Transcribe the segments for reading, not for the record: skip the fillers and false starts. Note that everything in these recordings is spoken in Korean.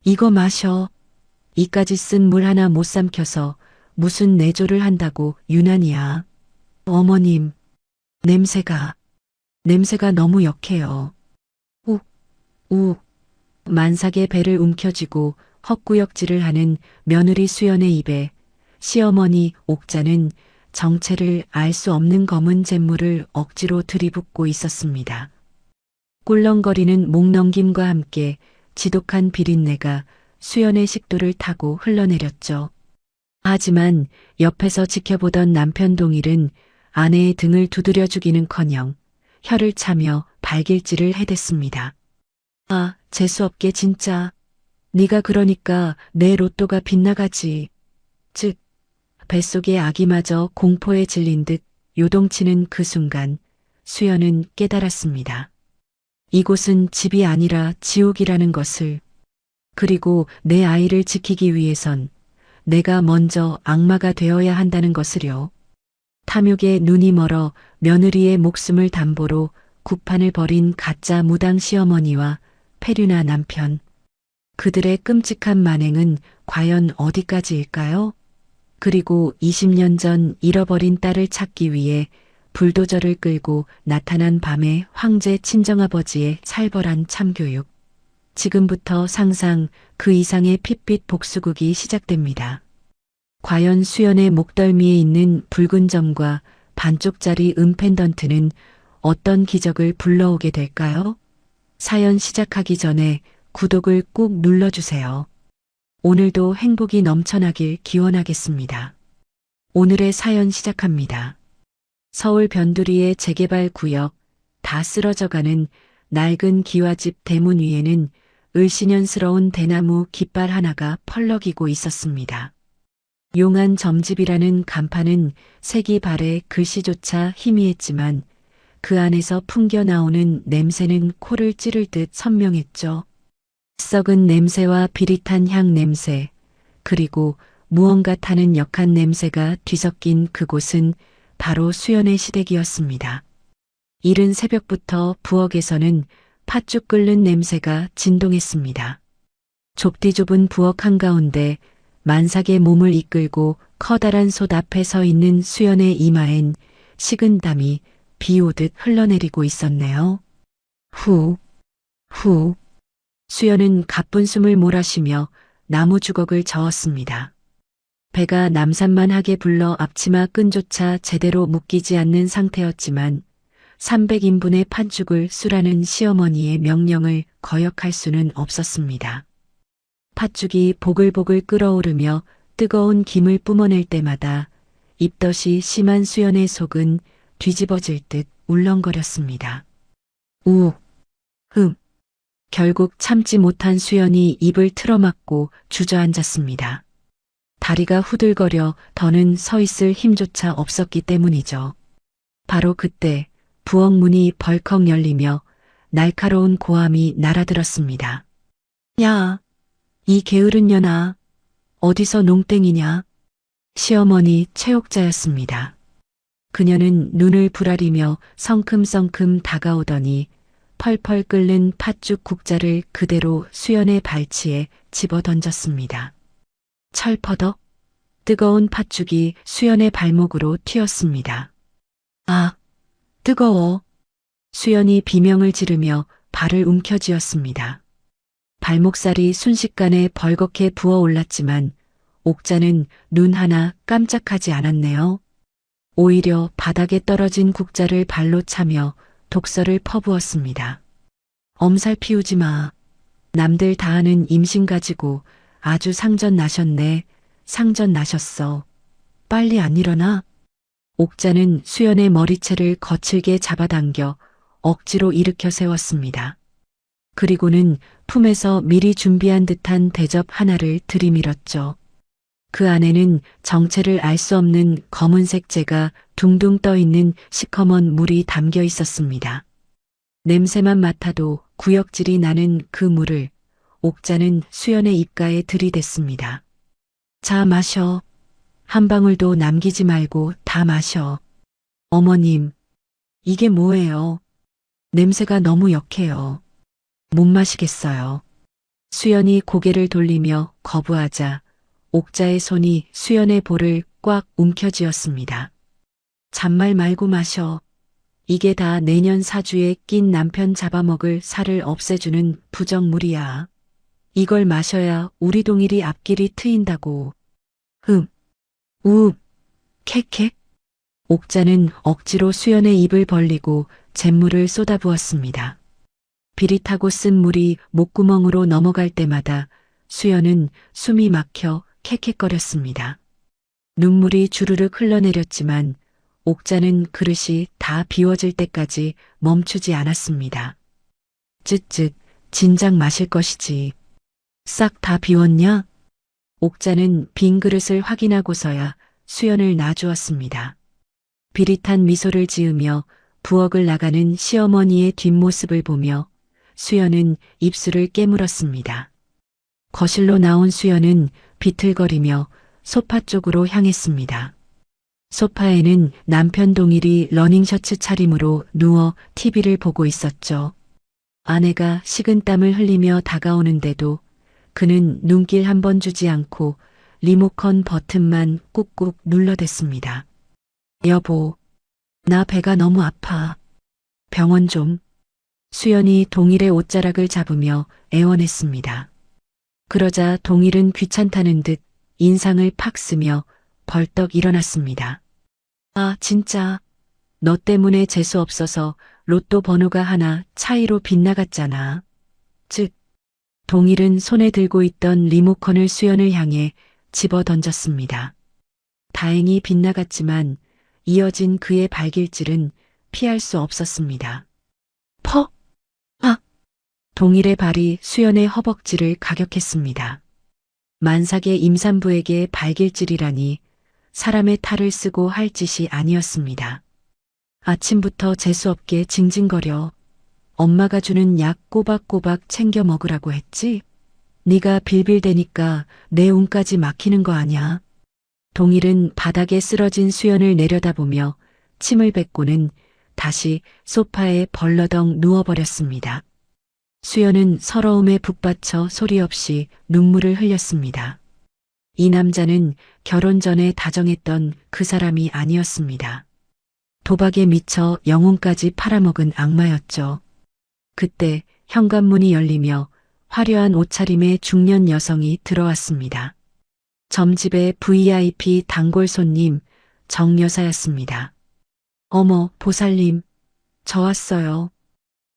이거 마셔. 이까지 쓴 물 하나 못 삼켜서 무슨 내조를 한다고 유난이야. 어머님, 냄새가 너무 역해요. 욱, 욱. 만삭의 배를 움켜쥐고 헛구역질을 하는 며느리 수연의 입에 시어머니 옥자는 정체를 알 수 없는 검은 잿물을 억지로 들이붓고 있었습니다. 꿀렁거리는 목넘김과 함께 지독한 비린내가 수연의 식도를 타고 흘러내렸죠. 하지만 옆에서 지켜보던 남편 동일은 아내의 등을 두드려 주기는커녕 혀를 차며 발길질을 해댔습니다. 아, 재수없게 진짜. 네가 그러니까 내 로또가 빗나가지. 즉, 뱃속의 아기마저 공포에 질린 듯 요동치는 그 순간 수연은 깨달았습니다. 이곳은 집이 아니라 지옥이라는 것을. 그리고 내 아이를 지키기 위해선 내가 먼저 악마가 되어야 한다는 것을요. 탐욕에 눈이 멀어 며느리의 목숨을 담보로 구판을 벌인 가짜 무당 시어머니와 폐륜아 남편. 그들의 끔찍한 만행은 과연 어디까지일까요? 그리고 20년 전 잃어버린 딸을 찾기 위해 불도저를 끌고 나타난 밤의 황제 친정아버지의 살벌한 참교육. 지금부터 상상 그 이상의 핏빛 복수극이 시작됩니다. 과연 수연의 목덜미에 있는 붉은 점과 반쪽짜리 펜던트는 어떤 기적을 불러오게 될까요? 사연 시작하기 전에 구독을 꾹 눌러주세요. 오늘도 행복이 넘쳐나길 기원하겠습니다. 오늘의 사연 시작합니다. 서울 변두리의 재개발 구역, 다 쓰러져가는 낡은 기와집 대문 위에는 을씨년스러운 대나무 깃발 하나가 펄럭이고 있었습니다. 용한 점집이라는 간판은 색이 바래 글씨조차 희미했지만 그 안에서 풍겨 나오는 냄새는 코를 찌를 듯 선명했죠. 썩은 냄새와 비릿한 향 냄새, 그리고 무언가 타는 역한 냄새가 뒤섞인 그곳은 바로 수연의 시댁이었습니다. 이른 새벽부터 부엌에서는 팥죽 끓는 냄새가 진동했습니다. 좁디 좁은 부엌 한가운데 만삭의 몸을 이끌고 커다란 솥 앞에 서 있는 수연의 이마엔 식은땀이 비 오듯 흘러내리고 있었네요. 후, 후. 수연은 가쁜 숨을 몰아쉬며 나무 주걱을 저었습니다. 배가 남산만하게 불러 앞치마 끈조차 제대로 묶이지 않는 상태였지만 300인분의 팥죽을 쑤라는 시어머니의 명령을 거역할 수는 없었습니다. 팥죽이 보글보글 끓어오르며 뜨거운 김을 뿜어낼 때마다 입덧이 심한 수연의 속은 뒤집어질 듯 울렁거렸습니다. 우, 흠. 결국 참지 못한 수연이 입을 틀어막고 주저앉았습니다. 다리가 후들거려 더는 서 있을 힘조차 없었기 때문이죠. 바로 그때 부엌 문이 벌컥 열리며 날카로운 고함이 날아들었습니다. 야, 이 게으른 년아, 어디서 농땡이냐? 시어머니 최옥자였습니다. 그녀는 눈을 부라리며 성큼성큼 다가오더니 펄펄 끓는 팥죽 국자를 그대로 수연의 발치에 집어 던졌습니다. 철퍼덕 뜨거운 팥죽이 수연의 발목으로 튀었습니다. 아, 뜨거워. 수연이 비명을 지르며 발을 움켜쥐었습니다. 발목살이 순식간에 벌겋게 부어올랐지만 옥자는 눈 하나 깜짝하지 않았네요. 오히려 바닥에 떨어진 국자를 발로 차며 독서를 퍼부었습니다. 엄살 피우지 마. 남들 다 아는 임신 가지고 아주 상전 나셨네. 상전 나셨어. 빨리 안 일어나? 옥자는 수연의 머리채를 거칠게 잡아당겨 억지로 일으켜 세웠습니다. 그리고는 품에서 미리 준비한 듯한 대접 하나를 들이밀었죠. 그 안에는 정체를 알 수 없는 검은색 재가 둥둥 떠 있는 시커먼 물이 담겨 있었습니다. 냄새만 맡아도 구역질이 나는 그 물을 옥자는 수연의 입가에 들이댔습니다. 자, 마셔. 한 방울도 남기지 말고 다 마셔. 어머님, 이게 뭐예요? 냄새가 너무 역해요. 못 마시겠어요. 수연이 고개를 돌리며 거부하자 옥자의 손이 수연의 볼을 꽉 움켜쥐었습니다. 잔말 말고 마셔. 이게 다 내년 사주에 낀 남편 잡아먹을 살을 없애주는 부적물이야. 이걸 마셔야 우리 동일이 앞길이 트인다고. 우읍, 캑캑. 옥자는 억지로 수연의 입을 벌리고 잿물을 쏟아부었습니다. 비릿하고 쓴 물이 목구멍으로 넘어갈 때마다 수연은 숨이 막혀 캑캑거렸습니다. 눈물이 주르륵 흘러내렸지만 옥자는 그릇이 다 비워질 때까지 멈추지 않았습니다. 쯧쯧, 진작 마실 것이지. 싹 다 비웠냐? 옥자는 빈 그릇을 확인하고서야 수연을 놔주었습니다. 비릿한 미소를 지으며 부엌을 나가는 시어머니의 뒷모습을 보며 수연은 입술을 깨물었습니다. 거실로 나온 수연은 비틀거리며 소파 쪽으로 향했습니다. 소파에는 남편 동일이 러닝셔츠 차림으로 누워 TV를 보고 있었죠. 아내가 식은땀을 흘리며 다가오는데도 그는 눈길 한 번 주지 않고 리모컨 버튼만 꾹꾹 눌러댔습니다. 여보, 나 배가 너무 아파. 병원 좀. 수연이 동일의 옷자락을 잡으며 애원했습니다. 그러자 동일은 귀찮다는 듯 인상을 팍 쓰며 벌떡 일어났습니다. 아, 진짜. 너 때문에 재수 없어서 로또 번호가 하나 차이로 빗나갔잖아. 즉, 동일은 손에 들고 있던 리모컨을 수연을 향해 집어 던졌습니다. 다행히 빗나갔지만 이어진 그의 발길질은 피할 수 없었습니다. 퍽! 아! 동일의 발이 수연의 허벅지를 가격했습니다. 만삭의 임산부에게 발길질이라니 사람의 탈을 쓰고 할 짓이 아니었습니다. 아침부터 재수없게 징징거려. 엄마가 주는 약 꼬박꼬박 챙겨 먹으라고 했지? 네가 빌빌대니까 내 운까지 막히는 거 아냐? 동일은 바닥에 쓰러진 수연을 내려다보며 침을 뱉고는 다시 소파에 벌러덩 누워버렸습니다. 수연은 서러움에 북받쳐 소리 없이 눈물을 흘렸습니다. 이 남자는 결혼 전에 다정했던 그 사람이 아니었습니다. 도박에 미쳐 영혼까지 팔아먹은 악마였죠. 그때 현관문이 열리며 화려한 옷차림의 중년 여성이 들어왔습니다. 점집의 VIP 단골 손님 정 여사였습니다. 어머, 보살님, 저 왔어요.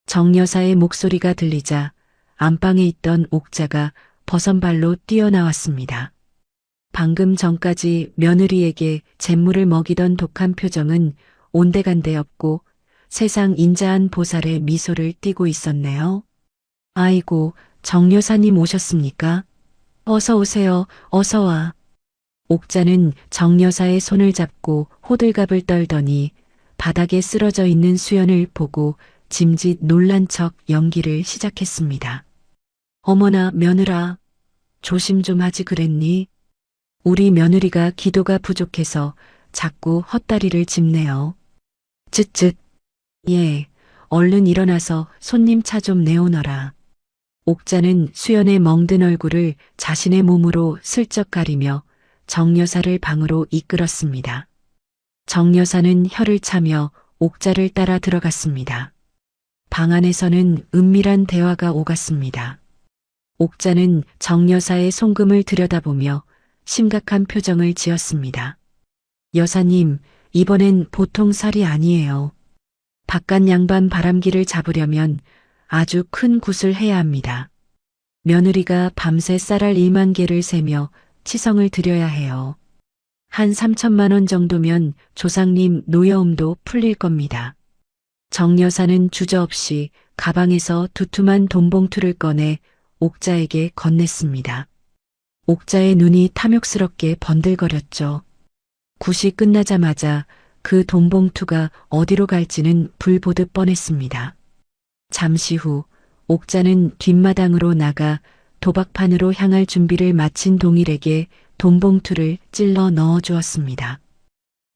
정 여사의 목소리가 들리자 안방에 있던 옥자가 버선발로 뛰어나왔습니다. 방금 전까지 며느리에게 잿물을 먹이던 독한 표정은 온데간데 없고 세상 인자한 보살의 미소를 띠고 있었네요. 아이고, 정 여사님 오셨습니까? 어서 오세요, 어서 와. 옥자는 정 여사의 손을 잡고 호들갑을 떨더니 바닥에 쓰러져 있는 수연을 보고 짐짓 놀란 척 연기를 시작했습니다. 어머나 며느라, 조심 좀 하지 그랬니? 우리 며느리가 기도가 부족해서 자꾸 헛다리를 짚네요. 쯧쯧. 예, 얼른 일어나서 손님 차 좀 내오너라. 옥자는 수연의 멍든 얼굴을 자신의 몸으로 슬쩍 가리며 정 여사를 방으로 이끌었습니다. 정 여사는 혀를 차며 옥자를 따라 들어갔습니다. 방 안에서는 은밀한 대화가 오갔습니다. 옥자는 정 여사의 송금을 들여다보며 심각한 표정을 지었습니다. 여사님, 이번엔 보통 살이 아니에요. 바깥 양반 바람기를 잡으려면 아주 큰 굿을 해야 합니다. 며느리가 밤새 쌀알 1만 개를 세며 치성을 드려야 해요. 한 3천만 원 정도면 조상님 노여움도 풀릴 겁니다. 정 여사는 주저없이 가방에서 두툼한 돈봉투를 꺼내 옥자에게 건넸습니다. 옥자의 눈이 탐욕스럽게 번들거렸죠. 굿이 끝나자마자 그 돈봉투가 어디로 갈지는 불 보듯 뻔했습니다. 잠시 후 옥자는 뒷마당으로 나가 도박판으로 향할 준비를 마친 동일에게 돈봉투를 찔러 넣어주었습니다.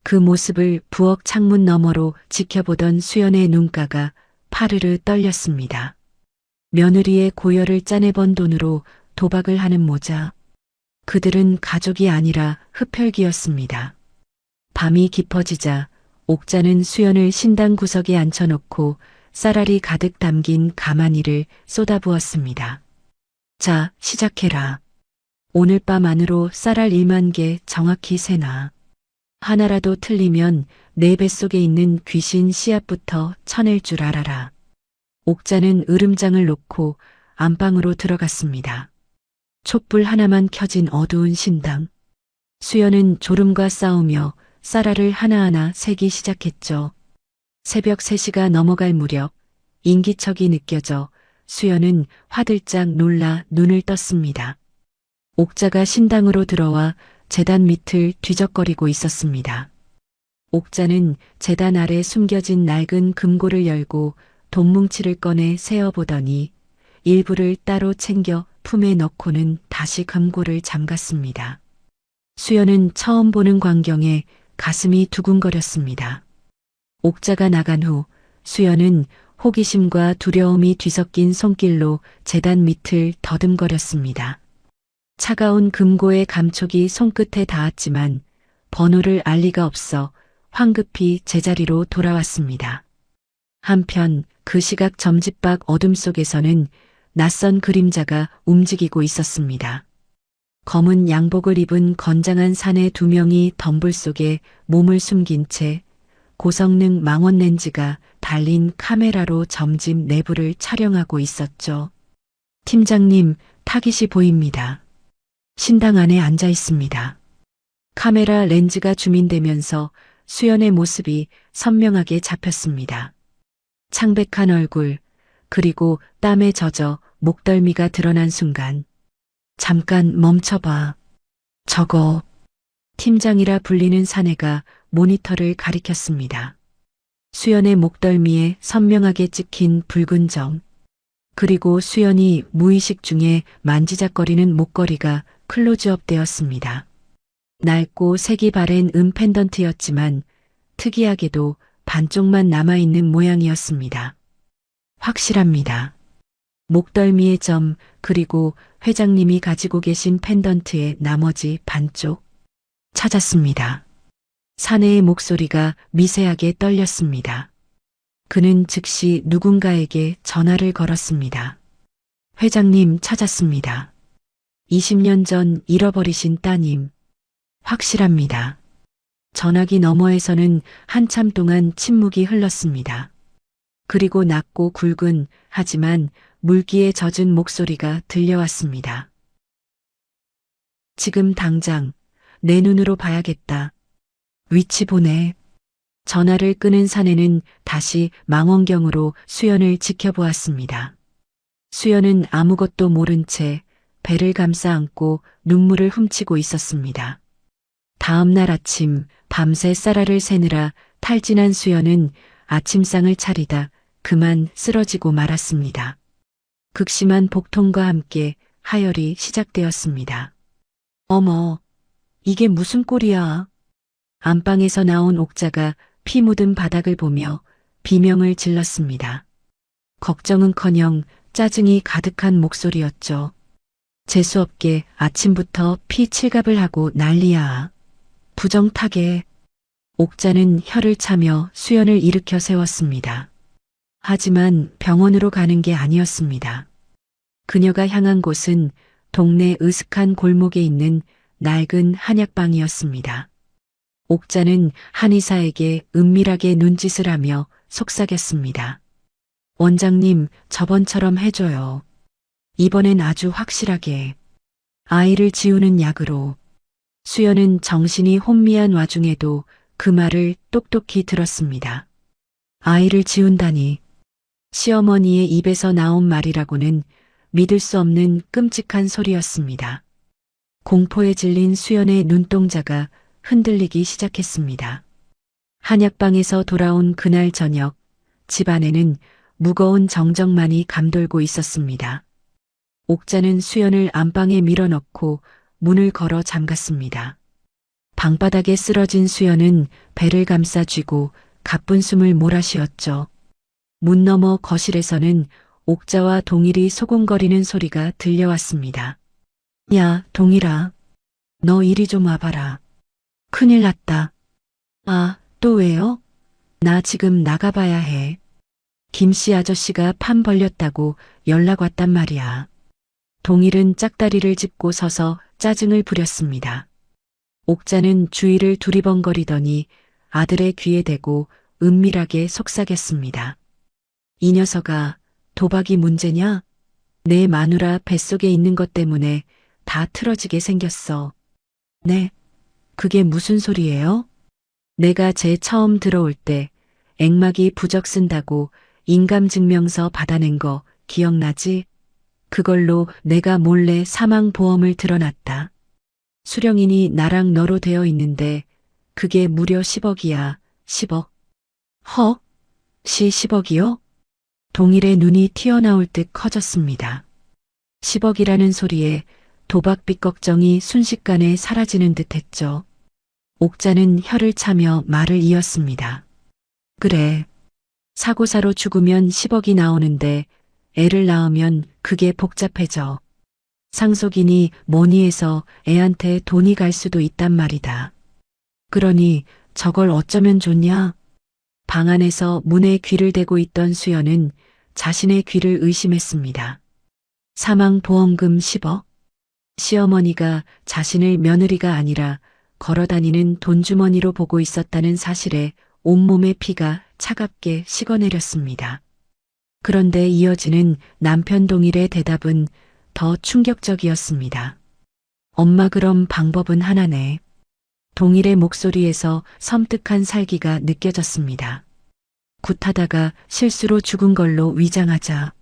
그 모습을 부엌 창문 너머로 지켜보던 수연의 눈가가 파르르 떨렸습니다. 며느리의 고열을 짜내번 돈으로 도박을 하는 모자. 그들은 가족이 아니라 흡혈귀였습니다. 밤이 깊어지자 옥자는 수연을 신당 구석에 앉혀놓고 쌀알이 가득 담긴 가마니를 쏟아부었습니다. 자, 시작해라. 오늘 밤 안으로 쌀알 1만 개 정확히 세놔. 하나라도 틀리면 내 뱃속에 있는 귀신 씨앗부터 쳐낼 줄 알아라. 옥자는 으름장을 놓고 안방으로 들어갔습니다. 촛불 하나만 켜진 어두운 신당. 수연은 졸음과 싸우며 쌀알을 하나하나 세기 시작했죠. 새벽 3시가 넘어갈 무렵 인기척이 느껴져 수연은 화들짝 놀라 눈을 떴습니다. 옥자가 신당으로 들어와 제단 밑을 뒤적거리고 있었습니다. 옥자는 제단 아래 숨겨진 낡은 금고를 열고 돈뭉치를 꺼내 세어보더니 일부를 따로 챙겨 품에 넣고는 다시 금고를 잠갔습니다. 수연은 처음 보는 광경에 가슴이 두근거렸습니다. 옥자가 나간 후 수연은 호기심과 두려움이 뒤섞인 손길로 제단 밑을 더듬거렸습니다. 차가운 금고의 감촉이 손끝에 닿았지만 번호를 알 리가 없어 황급히 제자리로 돌아왔습니다. 한편 그 시각 점집밖 어둠 속에서는 낯선 그림자가 움직이고 있었습니다. 검은 양복을 입은 건장한 사내 2명이 덤불 속에 몸을 숨긴 채 고성능 망원 렌즈가 달린 카메라로 점집 내부를 촬영하고 있었죠. 팀장님, 타깃이 보입니다. 신당 안에 앉아 있습니다. 카메라 렌즈가 줌인되면서 수연의 모습이 선명하게 잡혔습니다. 창백한 얼굴, 그리고 땀에 젖어 목덜미가 드러난 순간 잠깐 멈춰봐. 저거 팀장이라 불리는 사내가 모니터를 가리켰습니다. 수연의 목덜미에 선명하게 찍힌 붉은 점, 그리고 수연이 무의식 중에 만지작거리는 목걸이가 클로즈업 되었습니다. 낡고 색이 바랜 펜던트였지만 특이하게도 반쪽만 남아있는 모양이었습니다. 확실합니다. 목덜미의 점, 그리고 회장님이 가지고 계신 펜던트의 나머지 반쪽. 찾았습니다. 사내의 목소리가 미세하게 떨렸습니다. 그는 즉시 누군가에게 전화를 걸었습니다. 회장님 찾았습니다. 20년 전 잃어버리신 따님. 확실합니다. 전화기 너머에서는 한참 동안 침묵이 흘렀습니다. 그리고 낮고 굵은 하지만 물기에 젖은 목소리가 들려왔습니다. 지금 당장 내 눈으로 봐야겠다. 위치 보내. 전화를 끄는 사내는 다시 망원경으로 수연을 지켜보았습니다. 수연은 아무것도 모른 채 배를 감싸 안고 눈물을 훔치고 있었습니다. 다음 날 아침 밤새 쌀알을 세느라 탈진한 수연은 아침상을 차리다 그만 쓰러지고 말았습니다. 극심한 복통과 함께 하혈이 시작되었습니다. 어머, 이게 무슨 꼴이야? 안방에서 나온 옥자가 피 묻은 바닥을 보며 비명을 질렀습니다. 걱정은커녕 짜증이 가득한 목소리였죠. 재수없게 아침부터 피 칠갑을 하고 난리야. 부정타게. 옥자는 혀를 차며 수연을 일으켜 세웠습니다. 하지만 병원으로 가는 게 아니었습니다. 그녀가 향한 곳은 동네 으슥한 골목에 있는 낡은 한약방이었습니다. 옥자는 한의사에게 은밀하게 눈짓을 하며 속삭였습니다. 원장님, 저번처럼 해줘요. 이번엔 아주 확실하게. 아이를 지우는 약으로. 수연은 정신이 혼미한 와중에도 그 말을 똑똑히 들었습니다. 아이를 지운다니. 시어머니의 입에서 나온 말이라고는 믿을 수 없는 끔찍한 소리였습니다. 공포에 질린 수연의 눈동자가 흔들리기 시작했습니다. 한약방에서 돌아온 그날 저녁, 집안에는 무거운 정적만이 감돌고 있었습니다. 옥자는 수연을 안방에 밀어넣고 문을 걸어 잠갔습니다. 방바닥에 쓰러진 수연은 배를 감싸 쥐고 가쁜 숨을 몰아쉬었죠. 문 너머 거실에서는 옥자와 동일이 소곤거리는 소리가 들려왔습니다. 야, 동일아. 너 이리 좀 와봐라. 큰일 났다. 아, 또 왜요? 나 지금 나가봐야 해. 김씨 아저씨가 판 벌렸다고 연락 왔단 말이야. 동일은 짝다리를 짚고 서서 짜증을 부렸습니다. 옥자는 주위를 두리번거리더니 아들의 귀에 대고 은밀하게 속삭였습니다. 이 녀석아, 도박이 문제냐? 내 마누라 뱃속에 있는 것 때문에 다 틀어지게 생겼어. 네, 그게 무슨 소리예요? 내가 쟤 처음 들어올 때 앵마기 부적 쓴다고 인감증명서 받아낸 거 기억나지? 그걸로 내가 몰래 사망보험을 들어놨다. 수령인이 나랑 너로 되어 있는데 그게 무려 10억이야. 10억. 허? 10억이요? 동일의 눈이 튀어나올 듯 커졌습니다. 10억이라는 소리에 도박빚 걱정이 순식간에 사라지는 듯 했죠. 옥자는 혀를 차며 말을 이었습니다. 그래. 사고사로 죽으면 10억이 나오는데 애를 낳으면 그게 복잡해져. 상속인이 뭐니 해서 애한테 돈이 갈 수도 있단 말이다. 그러니 저걸 어쩌면 좋냐? 방 안에서 문에 귀를 대고 있던 수연은 자신의 귀를 의심했습니다. 사망보험금 10억? 시어머니가 자신을 며느리가 아니라 걸어다니는 돈주머니로 보고 있었다는 사실에 온몸의 피가 차갑게 식어내렸습니다. 그런데 이어지는 남편 동일의 대답은 더 충격적이었습니다. 엄마, 그럼 방법은 하나네. 동일의 목소리에서 섬뜩한 살기가 느껴졌습니다. 굿하다가 실수로 죽은 걸로 위장하자.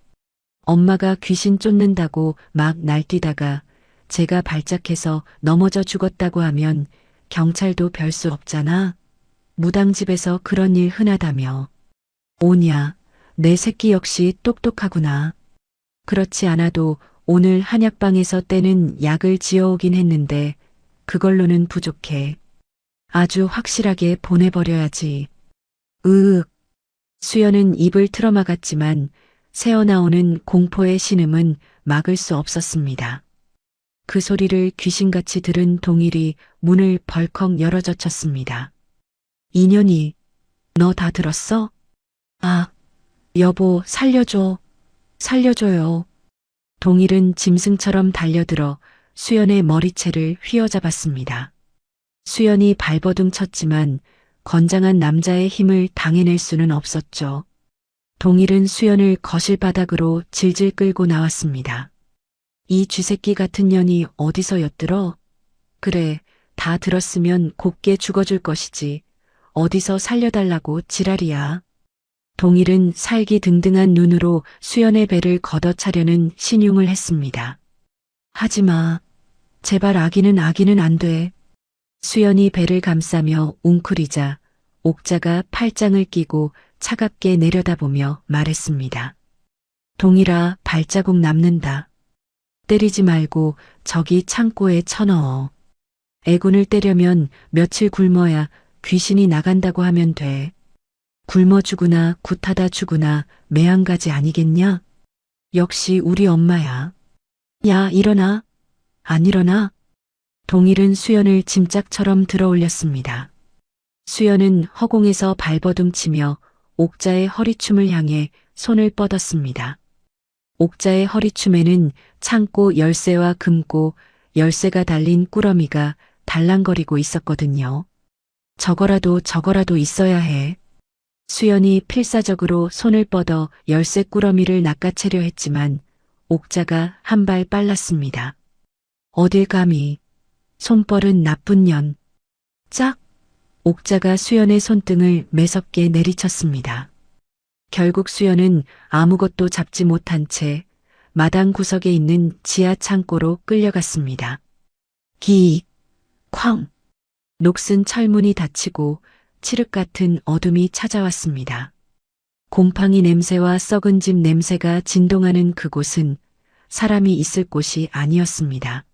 엄마가 귀신 쫓는다고 막 날뛰다가 제가 발작해서 넘어져 죽었다고 하면 경찰도 별 수 없잖아. 무당집에서 그런 일 흔하다며. 오냐, 내 새끼 역시 똑똑하구나. 그렇지 않아도 오늘 한약방에서 떼는 약을 지어오긴 했는데 그걸로는 부족해. 아주 확실하게 보내버려야지. 으윽. 수연은 입을 틀어막았지만 새어나오는 공포의 신음은 막을 수 없었습니다. 그 소리를 귀신같이 들은 동일이 문을 벌컥 열어젖혔습니다. 인연이, 너 다 들었어? 아, 여보, 살려줘. 살려줘요. 동일은 짐승처럼 달려들어 수연의 머리채를 휘어잡았습니다. 수연이 발버둥 쳤지만 건장한 남자의 힘을 당해낼 수는 없었죠. 동일은 수연을 거실 바닥으로 질질 끌고 나왔습니다. 이 쥐새끼 같은 년이 어디서 엿들어? 그래, 다 들었으면 곱게 죽어줄 것이지. 어디서 살려달라고 지랄이야. 동일은 살기등등한 눈으로 수연의 배를 걷어차려는 신용을 했습니다. 하지마. 제발 아기는 안 돼. 수연이 배를 감싸며 웅크리자 옥자가 팔짱을 끼고 차갑게 내려다보며 말했습니다. 동일아, 발자국 남는다. 때리지 말고 저기 창고에 쳐넣어. 애군을 때려면 며칠 굶어야 귀신이 나간다고 하면 돼. 굶어 죽으나 굿하다 죽으나 매한가지 아니겠냐? 역시 우리 엄마야. 야, 일어나. 안 일어나? 동일은 수연을 짐짝처럼 들어올렸습니다. 수연은 허공에서 발버둥 치며 옥자의 허리춤을 향해 손을 뻗었습니다. 옥자의 허리춤에는 창고 열쇠와 금고, 열쇠가 달린 꾸러미가 달랑거리고 있었거든요. 저거라도 있어야 해. 수연이 필사적으로 손을 뻗어 열쇠 꾸러미를 낚아채려 했지만 옥자가 한 발 빨랐습니다. 어딜 감히. 손벌은 나쁜 년. 짝! 옥자가 수연의 손등을 매섭게 내리쳤습니다. 결국 수연은 아무것도 잡지 못한 채 마당 구석에 있는 지하 창고로 끌려갔습니다. 기익! 쾅! 녹슨 철문이 닫히고 칠흑 같은 어둠이 찾아왔습니다. 곰팡이 냄새와 썩은 집 냄새가 진동하는 그곳은 사람이 있을 곳이 아니었습니다.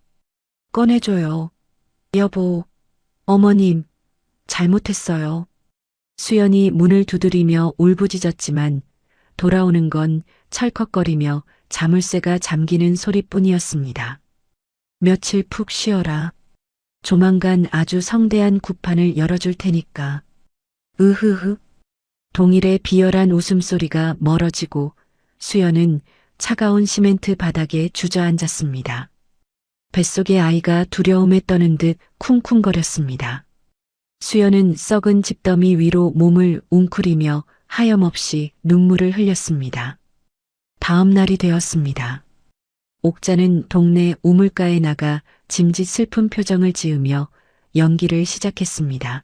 꺼내줘요. 여보, 어머님, 잘못했어요. 수연이 문을 두드리며 울부짖었지만 돌아오는 건 철컥거리며 자물쇠가 잠기는 소리뿐이었습니다. 며칠 푹 쉬어라. 조만간 아주 성대한 구판을 열어줄 테니까. 으흐흐. 동일의 비열한 웃음소리가 멀어지고 수연은 차가운 시멘트 바닥에 주저앉았습니다. 뱃속의 아이가 두려움에 떠는 듯 쿵쿵거렸습니다. 수연은 썩은 집더미 위로 몸을 웅크리며 하염없이 눈물을 흘렸습니다. 다음 날이 되었습니다. 옥자는 동네 우물가에 나가 짐짓 슬픈 표정을 지으며 연기를 시작했습니다.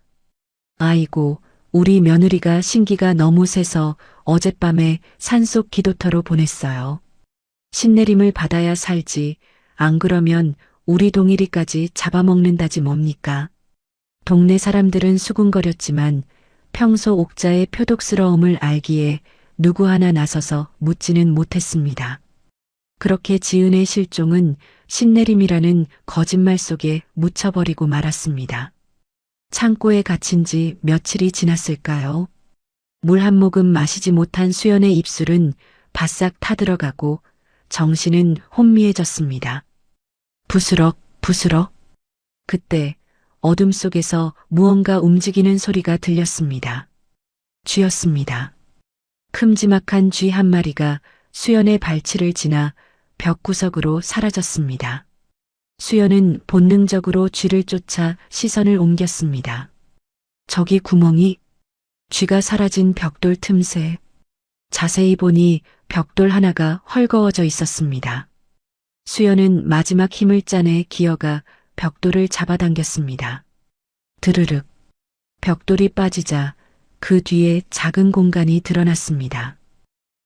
아이고, 우리 며느리가 신기가 너무 세서 어젯밤에 산속 기도터로 보냈어요. 신내림을 받아야 살지, 안 그러면 우리 동일이까지 잡아먹는다지 뭡니까? 동네 사람들은 수군거렸지만 평소 옥자의 표독스러움을 알기에 누구 하나 나서서 묻지는 못했습니다. 그렇게 지은의 실종은 신내림이라는 거짓말 속에 묻혀버리고 말았습니다. 창고에 갇힌 지 며칠이 지났을까요? 물 한 모금 마시지 못한 수연의 입술은 바싹 타들어가고 정신은 혼미해졌습니다. 부스럭 부스럭. 그때 어둠 속에서 무언가 움직이는 소리가 들렸습니다. 쥐였습니다. 큼지막한 쥐 한 마리가 수연의 발치를 지나 벽구석으로 사라졌습니다. 수연은 본능적으로 쥐를 쫓아 시선을 옮겼습니다. 저기 구멍이, 쥐가 사라진 벽돌 틈새. 자세히 보니 벽돌 하나가 헐거워져 있었습니다. 수연은 마지막 힘을 짜내 기어가 벽돌을 잡아당겼습니다. 드르륵. 벽돌이 빠지자 그 뒤에 작은 공간이 드러났습니다.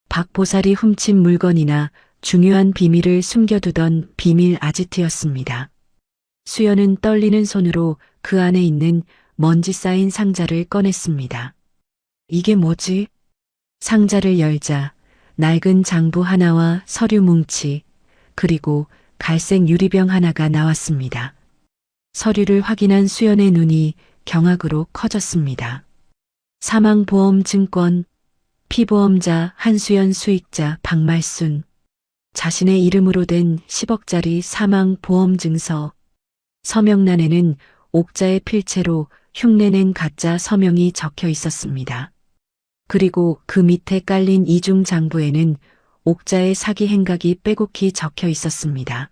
박보살이 훔친 물건이나 중요한 비밀을 숨겨두던 비밀 아지트였습니다. 수연은 떨리는 손으로 그 안에 있는 먼지 쌓인 상자를 꺼냈습니다. 이게 뭐지? 상자를 열자 낡은 장부 하나와 서류 뭉치, 그리고 갈색 유리병 하나가 나왔습니다. 서류를 확인한 수연의 눈이 경악으로 커졌습니다. 사망보험증권, 피보험자 한수연 수익자 박말순, 자신의 이름으로 된 10억짜리 사망보험증서, 서명란에는 옥자의 필체로 흉내낸 가짜 서명이 적혀 있었습니다. 그리고 그 밑에 깔린 이중 장부에는 옥자의 사기 행각이 빼곡히 적혀 있었습니다.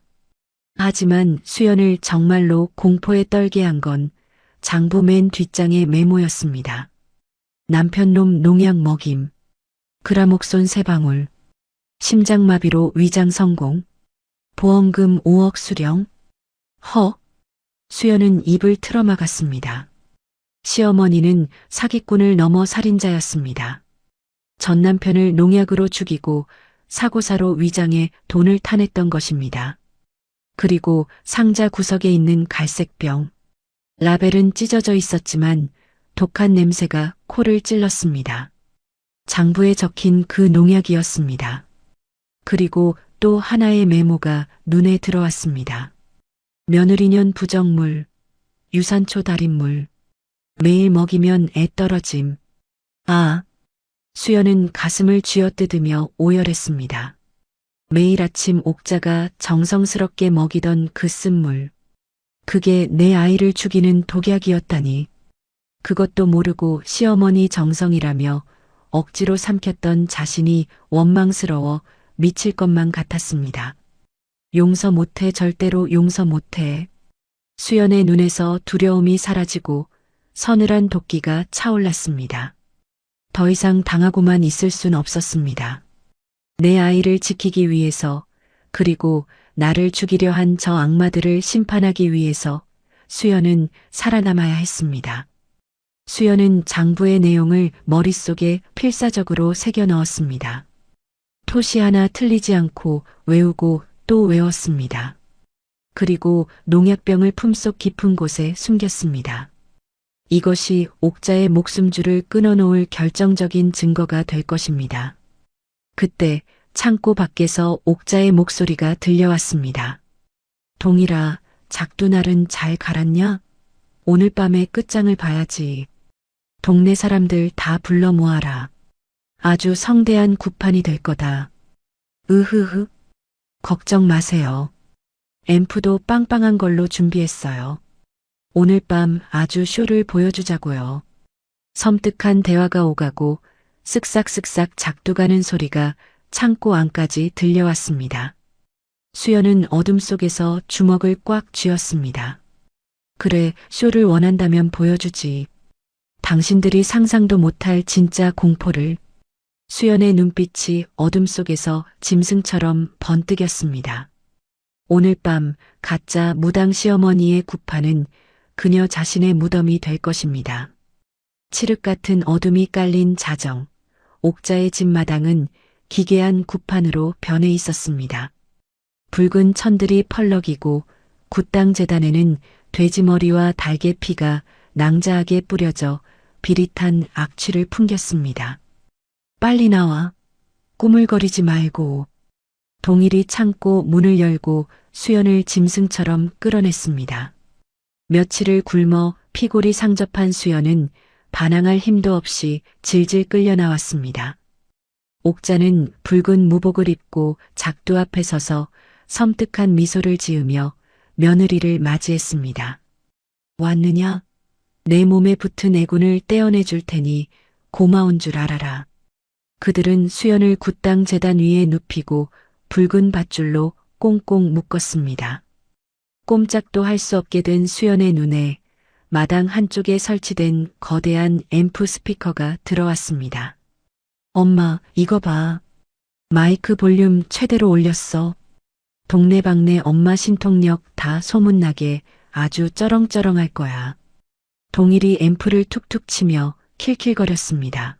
하지만 수연을 정말로 공포에 떨게 한 건 장부 맨 뒷장의 메모였습니다. 남편놈 농약 먹임, 그라목손 3방울, 심장마비로 위장 성공, 보험금 5억 수령. 수연은 입을 틀어막았습니다. 시어머니는 사기꾼을 넘어 살인자였습니다. 전 남편을 농약으로 죽이고 사고사로 위장에 돈을 타냈던 것입니다. 그리고 상자 구석에 있는 갈색병. 라벨은 찢어져 있었지만 독한 냄새가 코를 찔렀습니다. 장부에 적힌 그 농약이었습니다. 그리고 또 하나의 메모가 눈에 들어왔습니다. 며느리년 부정물, 유산초 달인물, 매일 먹이면 애 떨어짐. 수연은 가슴을 쥐어뜯으며 오열했습니다. 매일 아침 옥자가 정성스럽게 먹이던 그 쓴물. 그게 내 아이를 죽이는 독약이었다니. 그것도 모르고 시어머니 정성이라며 억지로 삼켰던 자신이 원망스러워 미칠 것만 같았습니다. 용서 못해, 절대로 용서 못해. 수연의 눈에서 두려움이 사라지고 서늘한 도끼가 차올랐습니다. 더 이상 당하고만 있을 순 없었습니다. 내 아이를 지키기 위해서, 그리고 나를 죽이려 한 저 악마들을 심판하기 위해서 수연은 살아남아야 했습니다. 수연은 장부의 내용을 머릿속에 필사적으로 새겨 넣었습니다. 토시 하나 틀리지 않고 외우고 또 외웠습니다. 그리고 농약병을 품속 깊은 곳에 숨겼습니다. 이것이 옥자의 목숨줄을 끊어놓을 결정적인 증거가 될 것입니다. 그때 창고 밖에서 옥자의 목소리가 들려왔습니다. 동일아, 작두날은 잘 갈았냐? 오늘 밤에 끝장을 봐야지. 동네 사람들 다 불러 모아라. 아주 성대한 굿판이 될 거다. 으흐흐. 걱정 마세요. 앰프도 빵빵한 걸로 준비했어요. 오늘 밤 아주 쇼를 보여주자고요. 섬뜩한 대화가 오가고 쓱싹쓱싹 작두가는 소리가 창고 안까지 들려왔습니다. 수연은 어둠 속에서 주먹을 꽉 쥐었습니다. 그래, 쇼를 원한다면 보여주지. 당신들이 상상도 못할 진짜 공포를. 수연의 눈빛이 어둠 속에서 짐승처럼 번뜩였습니다. 오늘 밤 가짜 무당 시어머니의 굿판은 그녀 자신의 무덤이 될 것입니다. 칠흑 같은 어둠이 깔린 자정, 옥자의 집마당은 기괴한 굿판으로 변해 있었습니다. 붉은 천들이 펄럭이고 굿당 재단에는 돼지머리와 달개 피가 낭자하게 뿌려져 비릿한 악취를 풍겼습니다. 빨리 나와. 꾸물거리지 말고. 동일이 참고 문을 열고 수연을 짐승처럼 끌어냈습니다. 며칠을 굶어 피골이 상접한 수연은 반항할 힘도 없이 질질 끌려 나왔습니다. 옥자는 붉은 무복을 입고 작두 앞에 서서 섬뜩한 미소를 지으며 며느리를 맞이했습니다. 왔느냐? 내 몸에 붙은 애군을 떼어내 줄 테니 고마운 줄 알아라. 그들은 수연을 굿당 재단 위에 눕히고 붉은 밧줄로 꽁꽁 묶었습니다. 꼼짝도 할 수 없게 된 수연의 눈에 마당 한쪽에 설치된 거대한 앰프 스피커가 들어왔습니다. 엄마, 이거 봐. 마이크 볼륨 최대로 올렸어. 동네방네 엄마 신통력 다 소문나게 아주 쩌렁쩌렁할 거야. 동일이 앰프를 툭툭 치며 킬킬거렸습니다.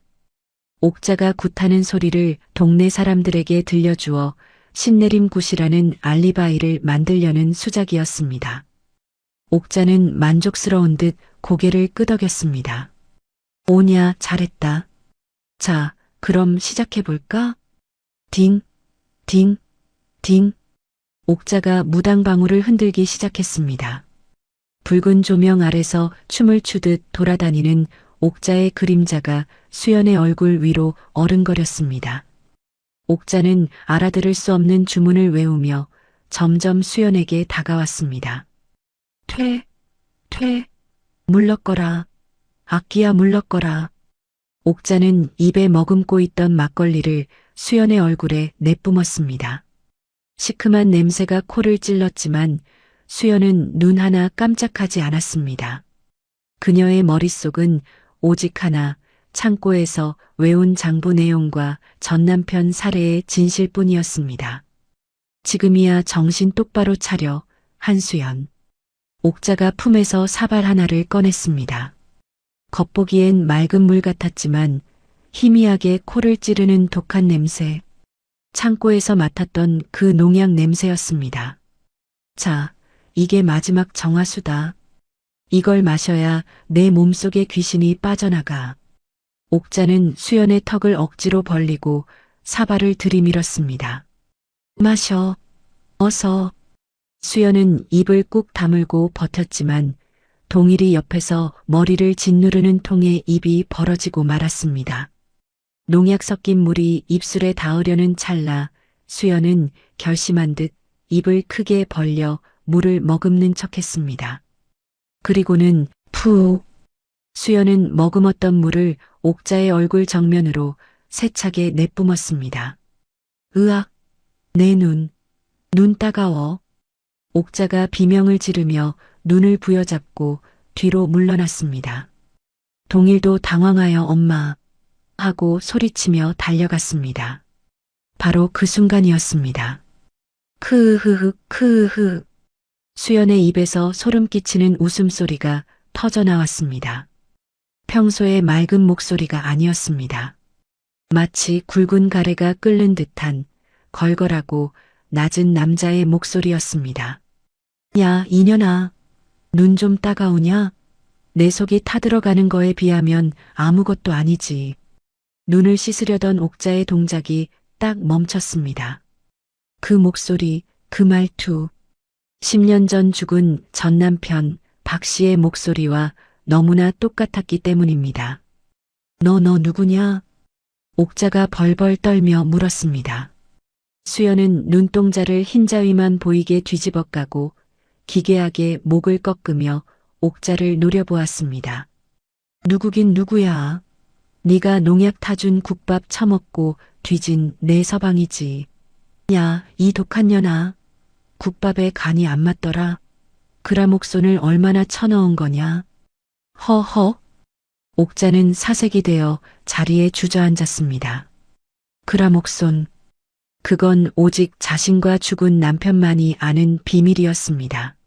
옥자가 굿하는 소리를 동네 사람들에게 들려주어 신내림 굿이라는 알리바이를 만들려는 수작이었습니다. 옥자는 만족스러운 듯 고개를 끄덕였습니다. 오냐, 잘했다. 자, 그럼 시작해볼까? 딩, 딩, 딩. 옥자가 무당방울을 흔들기 시작했습니다. 붉은 조명 아래서 춤을 추듯 돌아다니는 옥자의 그림자가 수연의 얼굴 위로 어른거렸습니다. 옥자는 알아들을 수 없는 주문을 외우며 점점 수연에게 다가왔습니다. 퇴, 물러거라. 악기야 물러거라. 옥자는 입에 머금고 있던 막걸리를 수연의 얼굴에 내뿜었습니다. 시큼한 냄새가 코를 찔렀지만 수연은 눈 하나 깜짝하지 않았습니다. 그녀의 머릿속은 오직 하나, 창고에서 외운 장부 내용과 전남편 살해의 진실뿐이었습니다. 지금이야 정신 똑바로 차려, 한수연. 옥자가 품에서 사발 하나를 꺼냈습니다. 겉보기엔 맑은 물 같았지만 희미하게 코를 찌르는 독한 냄새. 창고에서 맡았던 그 농약 냄새였습니다. 자, 이게 마지막 정화수다. 이걸 마셔야 내 몸속의 귀신이 빠져나가. 옥자는 수연의 턱을 억지로 벌리고 사발을 들이밀었습니다. 마셔. 어서. 수연은 입을 꾹 다물고 버텼지만 동일이 옆에서 머리를 짓누르는 통에 입이 벌어지고 말았습니다. 농약 섞인 물이 입술에 닿으려는 찰나 수연은 결심한 듯 입을 크게 벌려 물을 머금는 척했습니다. 그리고는 푹. 수연은 머금었던 물을 옥자의 얼굴 정면으로 세차게 내뿜었습니다. 으악, 내 눈 따가워. 옥자가 비명을 지르며 눈을 부여잡고 뒤로 물러났습니다. 동일도 당황하여 엄마 하고 소리치며 달려갔습니다. 바로 그 순간이었습니다. 크으흐. 수연의 입에서 소름 끼치는 웃음소리가 터져나왔습니다. 평소의 맑은 목소리가 아니었습니다. 마치 굵은 가래가 끓는 듯한 걸걸하고 낮은 남자의 목소리였습니다. 야, 이년아. 눈 좀 따가우냐? 내 속이 타들어가는 거에 비하면 아무것도 아니지. 눈을 씻으려던 옥자의 동작이 딱 멈췄습니다. 그 목소리, 그 말투. 10년 전 죽은 전 남편 박 씨의 목소리와 너무나 똑같았기 때문입니다. 너 누구냐? 옥자가 벌벌 떨며 물었습니다. 수연은 눈동자를 흰자위만 보이게 뒤집어 까고 기괴하게 목을 꺾으며 옥자를 노려보았습니다. 누구긴 누구야. 네가 농약 타준 국밥 처먹고 뒤진 내 서방이지. 야, 이 독한 년아. 국밥에 간이 안 맞더라. 그라목손을 얼마나 쳐넣은 거냐. 허허. 옥자는 사색이 되어 자리에 주저앉았습니다. 그라목손. 그건 오직 자신과 죽은 남편만이 아는 비밀이었습니다.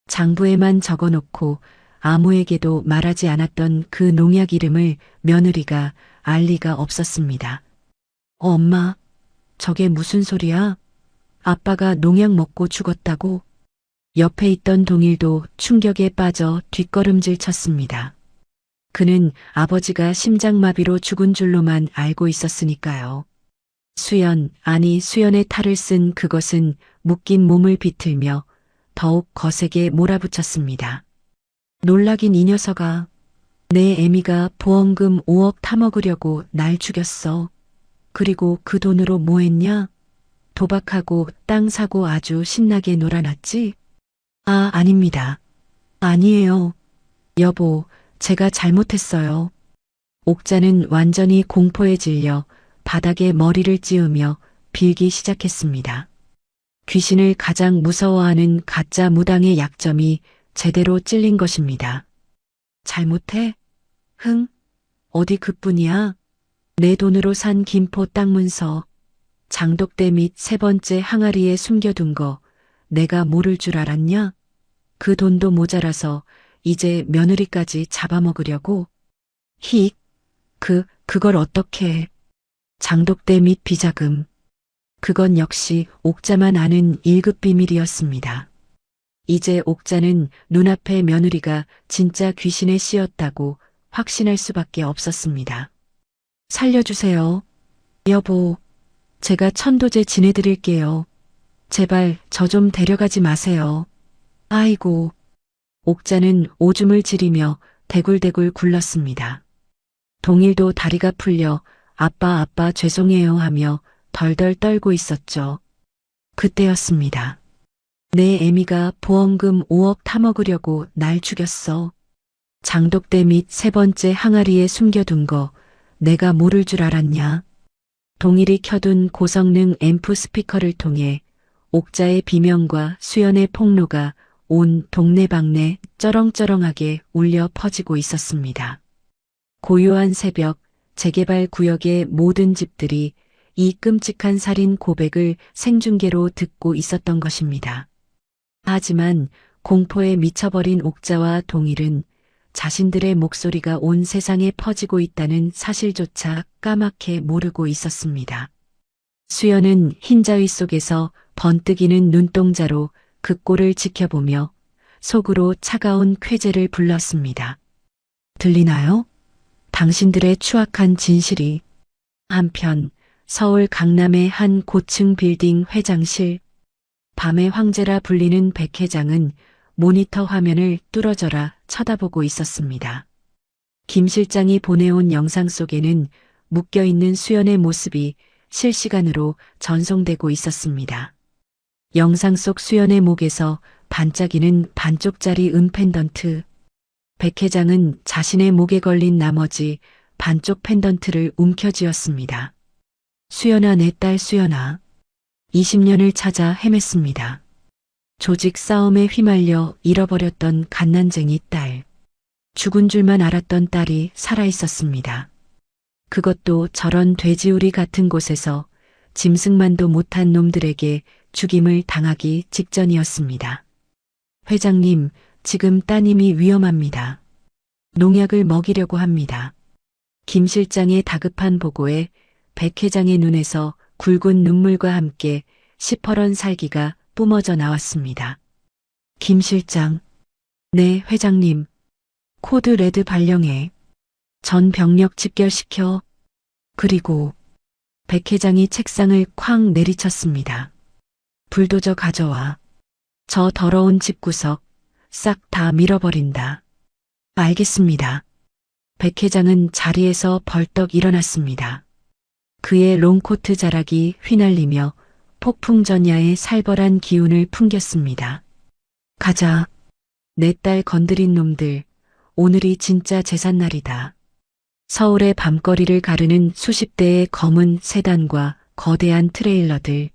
장부에만 적어놓고 아무에게도 말하지 않았던 그 농약 이름을 며느리가 알 리가 없었습니다. 엄마, 저게 무슨 소리야? 아빠가 농약 먹고 죽었다고? 옆에 있던 동일도 충격에 빠져 뒷걸음질 쳤습니다. 그는 아버지가 심장마비로 죽은 줄로만 알고 있었으니까요. 수연, 아니 수연의 탈을 쓴 그것은 묶인 몸을 비틀며 더욱 거세게 몰아붙였습니다. 놀라긴 이 녀석아. 내 애미가 보험금 5억 타먹으려고 날 죽였어. 그리고 그 돈으로 뭐 했냐? 도박하고 땅 사고 아주 신나게 놀아놨지? 아, 아닙니다. 아니에요. 여보, 제가 잘못했어요. 옥자는 완전히 공포에 질려 바닥에 머리를 찌우며 빌기 시작했습니다. 귀신을 가장 무서워하는 가짜 무당의 약점이 제대로 찔린 것입니다. 잘못해? 흥? 어디 그뿐이야? 내 돈으로 산 김포 땅 문서, 장독대 밑 세 번째 항아리에 숨겨둔 거 내가 모를 줄 알았냐? 그 돈도 모자라서 이제 며느리까지 잡아먹으려고? 히, 그걸 어떻게 해? 장독대 및 비자금. 그건 역시 옥자만 아는 1급 비밀이었습니다. 이제 옥자는 눈앞의 며느리가 진짜 귀신에 씌었다고 확신할 수밖에 없었습니다. 살려주세요. 여보, 제가 천도제 지내드릴게요. 제발 저 좀 데려가지 마세요. 아이고. 옥자는 오줌을 지리며 대굴대굴 굴렀습니다. 동일도 다리가 풀려 아빠 죄송해요 하며 덜덜 떨고 있었죠. 그때였습니다. 내 애미가 보험금 5억 타먹으려고 날 죽였어. 장독대 밑 세 번째 항아리에 숨겨둔 거 내가 모를 줄 알았냐. 동일이 켜둔 고성능 앰프 스피커를 통해 옥자의 비명과 수연의 폭로가 온 동네방네 쩌렁쩌렁하게 울려 퍼지고 있었습니다. 고요한 새벽 재개발 구역의 모든 집들이 이 끔찍한 살인 고백을 생중계로 듣고 있었던 것입니다. 하지만 공포에 미쳐버린 옥자와 동일은 자신들의 목소리가 온 세상에 퍼지고 있다는 사실조차 까맣게 모르고 있었습니다. 수연은 흰자위 속에서 번뜩이는 눈동자로 그 꼴을 지켜보며 속으로 차가운 쾌재를 불렀습니다. 들리나요? 당신들의 추악한 진실이. 한편 서울 강남의 한 고층 빌딩 회장실. 밤의 황제라 불리는 백 회장은 모니터 화면을 뚫어져라 쳐다보고 있었습니다. 김 실장이 보내온 영상 속에는 묶여있는 수연의 모습이 실시간으로 전송되고 있었습니다. 영상 속 수연의 목에서 반짝이는 반쪽짜리 펜던트. 백 회장은 자신의 목에 걸린 나머지 반쪽 펜던트를 움켜쥐었습니다. 수연아, 내 딸 수연아. 20년을 찾아 헤맸습니다. 조직 싸움에 휘말려 잃어버렸던 갓난쟁이 딸. 죽은 줄만 알았던 딸이 살아있었습니다. 그것도 저런 돼지우리 같은 곳에서 짐승만도 못한 놈들에게 죽임을 당하기 직전이었습니다. 회장님, 지금 따님이 위험합니다. 농약을 먹이려고 합니다. 김 실장의 다급한 보고에 백 회장의 눈에서 굵은 눈물과 함께 시퍼런 살기가 뿜어져 나왔습니다. 김 실장. 네, 회장님. 코드 레드 발령해. 전 병력 집결시켜. 그리고 백 회장이 책상을 쾅 내리쳤습니다. 불도저 가져와. 저 더러운 집구석 싹 다 밀어버린다. 알겠습니다. 백 회장은 자리에서 벌떡 일어났습니다. 그의 롱코트 자락이 휘날리며 폭풍 전야의 살벌한 기운을 풍겼습니다. 가자. 내 딸 건드린 놈들. 오늘이 진짜 제삿날이다. 서울의 밤거리를 가르는 수십 대의 검은 세단과 거대한 트레일러들.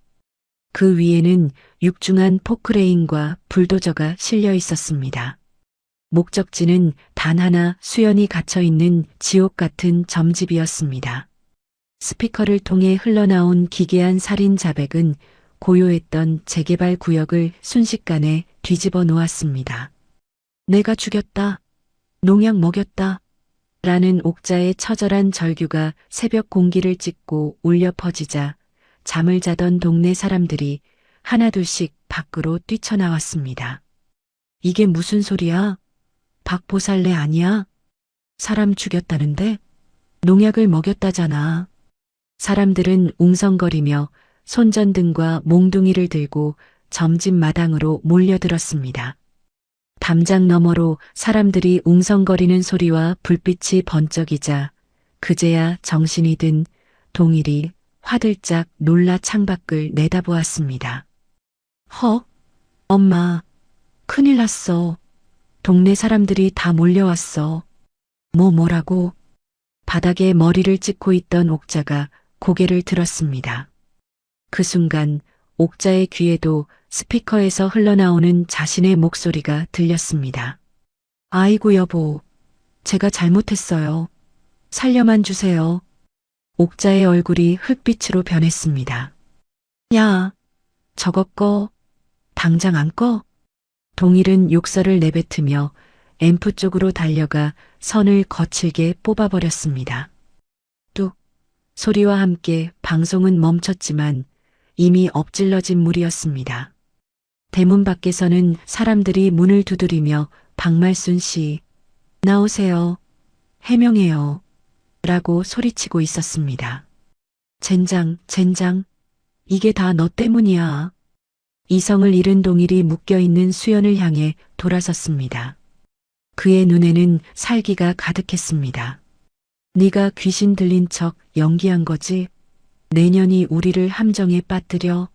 그 위에는 육중한 포크레인과 불도저가 실려 있었습니다. 목적지는 단 하나, 수연이 갇혀있는 지옥 같은 점집이었습니다. 스피커를 통해 흘러나온 기괴한 살인 자백은 고요했던 재개발 구역을 순식간에 뒤집어 놓았습니다. 내가 죽였다. 농약 먹였다. 라는 옥자의 처절한 절규가 새벽 공기를 찢고 울려 퍼지자 잠을 자던 동네 사람들이 하나둘씩 밖으로 뛰쳐나왔습니다. 이게 무슨 소리야? 박보살내 아니야? 사람 죽였다는데? 농약을 먹였다잖아. 사람들은 웅성거리며 손전등과 몽둥이를 들고 점집 마당으로 몰려들었습니다. 담장 너머로 사람들이 웅성거리는 소리와 불빛이 번쩍이자 그제야 정신이 든 동일이 화들짝 놀라 창밖을 내다보았습니다. 허, 엄마, 큰일 났어. 동네 사람들이 다 몰려왔어. 뭐라고? 바닥에 머리를 찍고 있던 옥자가 고개를 들었습니다. 그 순간 옥자의 귀에도 스피커에서 흘러나오는 자신의 목소리가 들렸습니다. 아이고 여보, 제가 잘못했어요. 살려만 주세요. 옥자의 얼굴이 흙빛으로 변했습니다. 야, 저거 꺼. 당장 안 꺼? 동일은 욕설을 내뱉으며 앰프 쪽으로 달려가 선을 거칠게 뽑아버렸습니다. 뚝 소리와 함께 방송은 멈췄지만 이미 엎질러진 물이었습니다. 대문 밖에서는 사람들이 문을 두드리며 박말순 씨, 나오세요. 해명해요. 라고 소리치고 있었습니다. 젠장, 이게 다 너 때문이야. 이성을 잃은 동일이 묶여있는 수연을 향해 돌아섰습니다. 그의 눈에는 살기가 가득했습니다. 네가 귀신 들린 척 연기한 거지? 내년이 우리를 함정에 빠뜨려.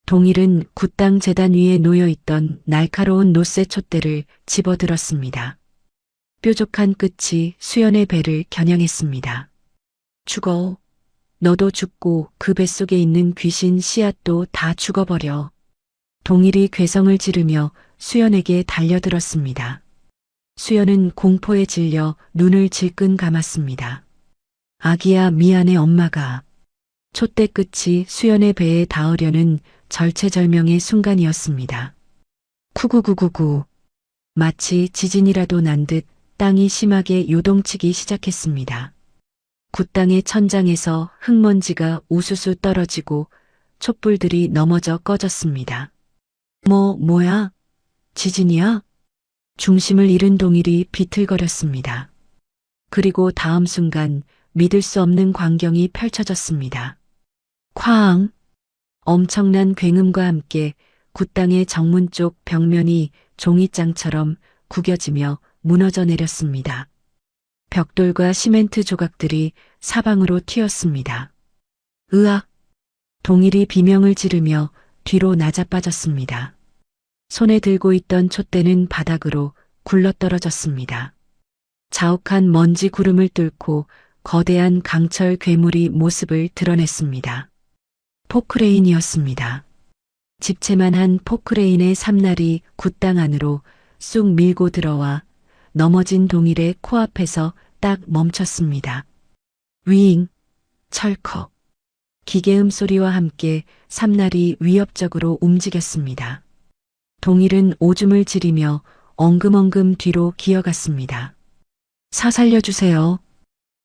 동일은 굿당 재단 위에 놓여있던 날카로운 노쇠 촛대를 집어들었습니다. 뾰족한 끝이 수연의 배를 겨냥했습니다. 죽어. 너도 죽고 그 뱃속에 있는 귀신 씨앗도 다 죽어버려. 동일이 괴성을 지르며 수연에게 달려들었습니다. 수연은 공포에 질려 눈을 질끈 감았습니다. 아기야 미안해 엄마가. 촛대 끝이 수연의 배에 닿으려는 절체절명의 순간이었습니다. 쿠구구구구. 마치 지진이라도 난 듯 땅이 심하게 요동치기 시작했습니다. 굿땅의 천장에서 흙먼지가 우수수 떨어지고 촛불들이 넘어져 꺼졌습니다. 뭐야? 지진이야? 중심을 잃은 동일이 비틀거렸습니다. 그리고 다음 순간 믿을 수 없는 광경이 펼쳐졌습니다. 쾅! 엄청난 굉음과 함께 굿땅의 정문 쪽 벽면이 종이장처럼 구겨지며 무너져 내렸습니다. 벽돌과 시멘트 조각들이 사방으로 튀었습니다. 으악! 동일이 비명을 지르며 뒤로 나자빠졌습니다. 손에 들고 있던 촛대는 바닥으로 굴러떨어졌습니다. 자욱한 먼지 구름을 뚫고 거대한 강철 괴물이 모습을 드러냈습니다. 포크레인이었습니다. 집채만한 포크레인의 삼날이 굿땅 안으로 쑥 밀고 들어와 넘어진 동일의 코앞에서 딱 멈췄습니다. 윙, 철컥. 기계음 소리와 함께 삼날이 위협적으로 움직였습니다. 동일은 오줌을 지리며 엉금엉금 뒤로 기어갔습니다. 살려주세요.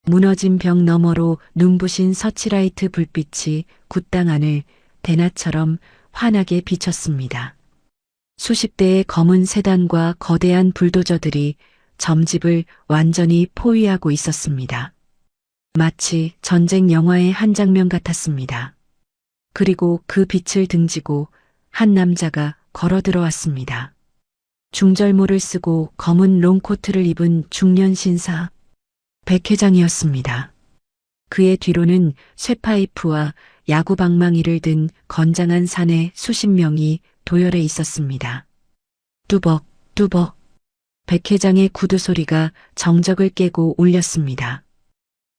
무너진 벽 너머로 눈부신 서치라이트 불빛이 굿땅 안을 대낮처럼 환하게 비쳤습니다. 수십 대의 검은 세단과 거대한 불도저들이 점집을 완전히 포위하고 있었습니다. 마치 전쟁 영화의 한 장면 같았습니다. 그리고 그 빛을 등지고 한 남자가 걸어 들어왔습니다. 중절모를 쓰고 검은 롱코트를 입은 중년 신사, 백 회장이었습니다. 그의 뒤로는 쇠파이프와 야구방망이를 든 건장한 사내 수십 명이 도열해 있었습니다. 뚜벅, 뚜벅. 백 회장의 구두 소리가 정적을 깨고 울렸습니다.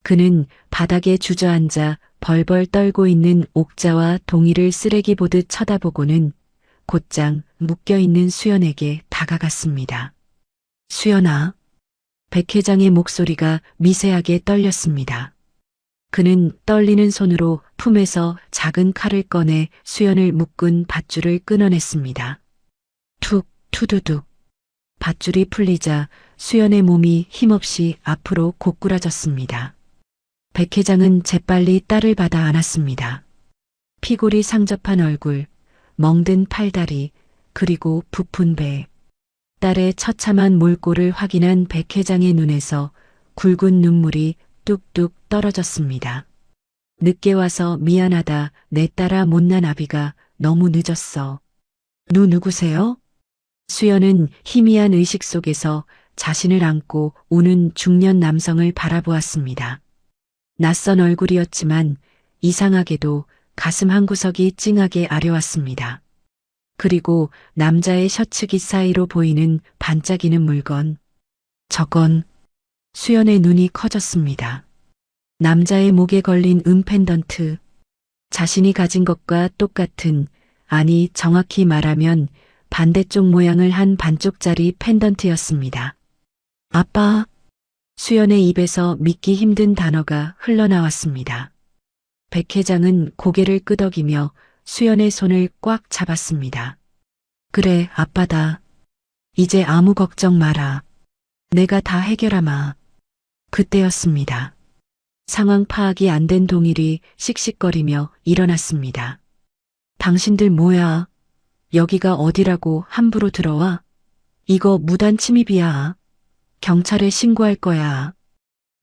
그는 바닥에 주저앉아 벌벌 떨고 있는 옥자와 동이를 쓰레기 보듯 쳐다보고는 곧장 묶여있는 수연에게 다가갔습니다. 수연아. 백 회장의 목소리가 미세하게 떨렸습니다. 그는 떨리는 손으로 품에서 작은 칼을 꺼내 수연을 묶은 밧줄을 끊어냈습니다. 툭, 투두둑. 밧줄이 풀리자 수연의 몸이 힘없이 앞으로 고꾸라졌습니다. 백 회장은 재빨리 딸을 받아 안았습니다. 피골이 상접한 얼굴, 멍든 팔다리, 그리고 부푼 배. 딸의 처참한 몰골을 확인한 백 회장의 눈에서 굵은 눈물이 뚝뚝 떨어졌습니다. 늦게 와서 미안하다. 내 딸아 못난 아비가 너무 늦었어. 누구세요? 수연은 희미한 의식 속에서 자신을 안고 우는 중년 남성을 바라보았습니다. 낯선 얼굴이었지만 이상하게도 가슴 한구석이 찡하게 아려왔습니다. 그리고 남자의 셔츠깃 사이로 보이는 반짝이는 물건. 저건 수연의 눈이 커졌습니다. 남자의 목에 걸린 펜던트. 자신이 가진 것과 똑같은, 아니 정확히 말하면 반대쪽 모양을 한 반쪽짜리 펜던트였습니다. 아빠. 수연의 입에서 믿기 힘든 단어가 흘러나왔습니다. 백 회장은 고개를 끄덕이며 수연의 손을 꽉 잡았습니다. 그래, 아빠다. 이제 아무 걱정 마라. 내가 다 해결하마. 그때였습니다. 상황 파악이 안 된 동일이 씩씩거리며 일어났습니다. 당신들 뭐야? 여기가 어디라고 함부로 들어와? 이거 무단 침입이야. 경찰에 신고할 거야.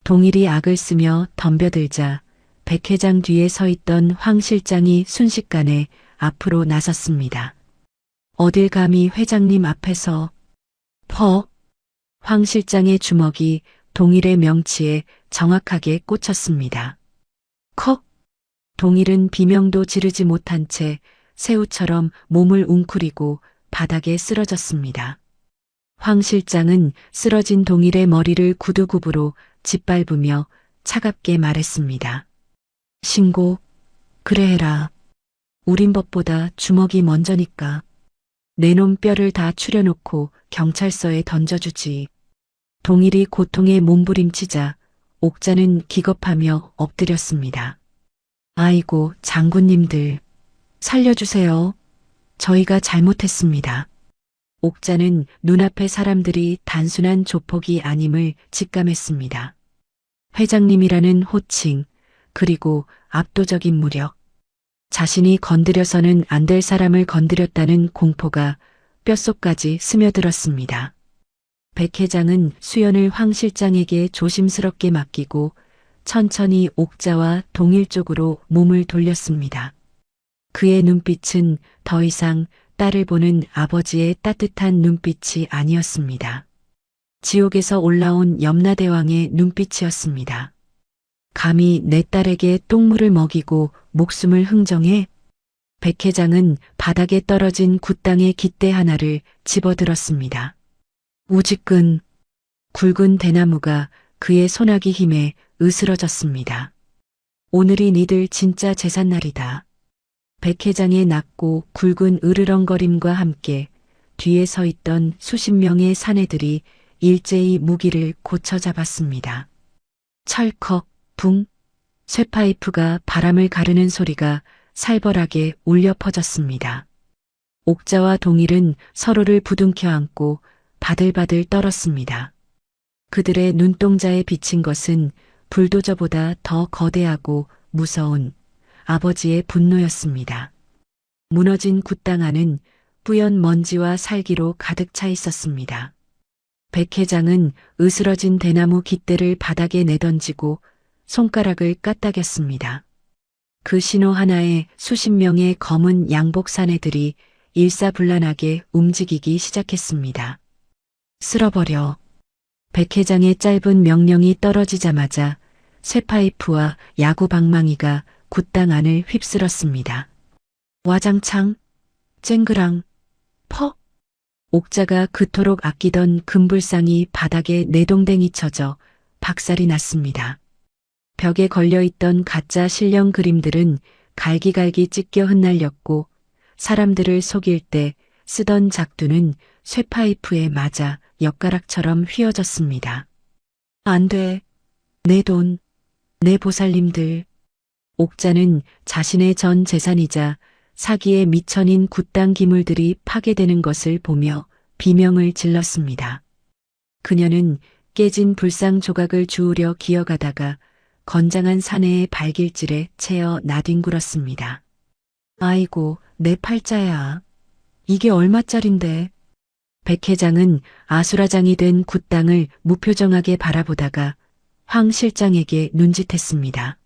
동일이 악을 쓰며 덤벼들자 백 회장 뒤에 서 있던 황 실장이 순식간에 앞으로 나섰습니다. 어딜 감히 회장님 앞에서. 황 실장의 주먹이 동일의 명치에 정확하게 꽂혔습니다. 컥! 동일은 비명도 지르지 못한 채 새우처럼 몸을 웅크리고 바닥에 쓰러졌습니다. 황 실장은 쓰러진 동일의 머리를 구두굽으로 짓밟으며 차갑게 말했습니다. 신고, 그래 해라. 우린 법보다 주먹이 먼저니까. 내 놈 뼈를 다 추려놓고 경찰서에 던져주지. 동일이 고통에 몸부림치자 옥자는 기겁하며 엎드렸습니다. 아이고, 장군님들. 살려주세요. 저희가 잘못했습니다. 옥자는 눈앞의 사람들이 단순한 조폭이 아님을 직감했습니다. 회장님이라는 호칭, 그리고 압도적인 무력. 자신이 건드려서는 안 될 사람을 건드렸다는 공포가 뼛속까지 스며들었습니다. 백 회장은 수연을 황 실장에게 조심스럽게 맡기고 천천히 옥자와 동일 쪽으로 몸을 돌렸습니다. 그의 눈빛은 더 이상 딸을 보는 아버지의 따뜻한 눈빛이 아니었습니다. 지옥에서 올라온 염라대왕의 눈빛이었습니다. 감히 내 딸에게 똥물을 먹이고 목숨을 흥정해? 백 회장은 바닥에 떨어진 굿당의 깃대 하나를 집어들었습니다. 우지끈 굵은 대나무가 그의 소나기 힘에 으스러졌습니다. 오늘이 니들 진짜 제삿날이다. 백 회장의 낮고 굵은 으르렁거림과 함께 뒤에 서 있던 수십 명의 사내들이 일제히 무기를 고쳐 잡았습니다. 철컥, 붕, 쇠파이프가 바람을 가르는 소리가 살벌하게 울려 퍼졌습니다. 옥자와 동일은 서로를 부둥켜 안고 바들바들 떨었습니다. 그들의 눈동자에 비친 것은 불도저보다 더 거대하고 무서운 아버지의 분노였습니다. 무너진 굿당 안은 뿌연 먼지와 살기로 가득 차 있었습니다. 백 회장은 으스러진 대나무 깃대를 바닥에 내던지고 손가락을 까딱였습니다. 그 신호 하나에 수십 명의 검은 양복 사내들이 일사불란하게 움직이기 시작했습니다. 쓸어버려. 백 회장의 짧은 명령이 떨어지자마자 쇠파이프와 야구 방망이가 굿당 안을 휩쓸었습니다. 와장창, 쨍그랑, 퍽. 옥자가 그토록 아끼던 금불상이 바닥에 내동댕이 쳐져 박살이 났습니다. 벽에 걸려있던 가짜 실령 그림들은 갈기갈기 찢겨 흩날렸고 사람들을 속일 때 쓰던 작두는 쇠파이프에 맞아 엿가락처럼 휘어졌습니다. 안 돼. 내 돈, 내 보살님들. 옥자는 자신의 전 재산이자 사기에 미천인 굿당 기물들이 파괴되는 것을 보며 비명을 질렀습니다. 그녀는 깨진 불상 조각을 주우려 기어가다가 건장한 사내의 발길질에 채어 나뒹굴었습니다. 아이고, 내 팔자야. 이게 얼마짜린데. 백 회장은 아수라장이 된 굿당을 무표정하게 바라보다가 황 실장에게 눈짓했습니다.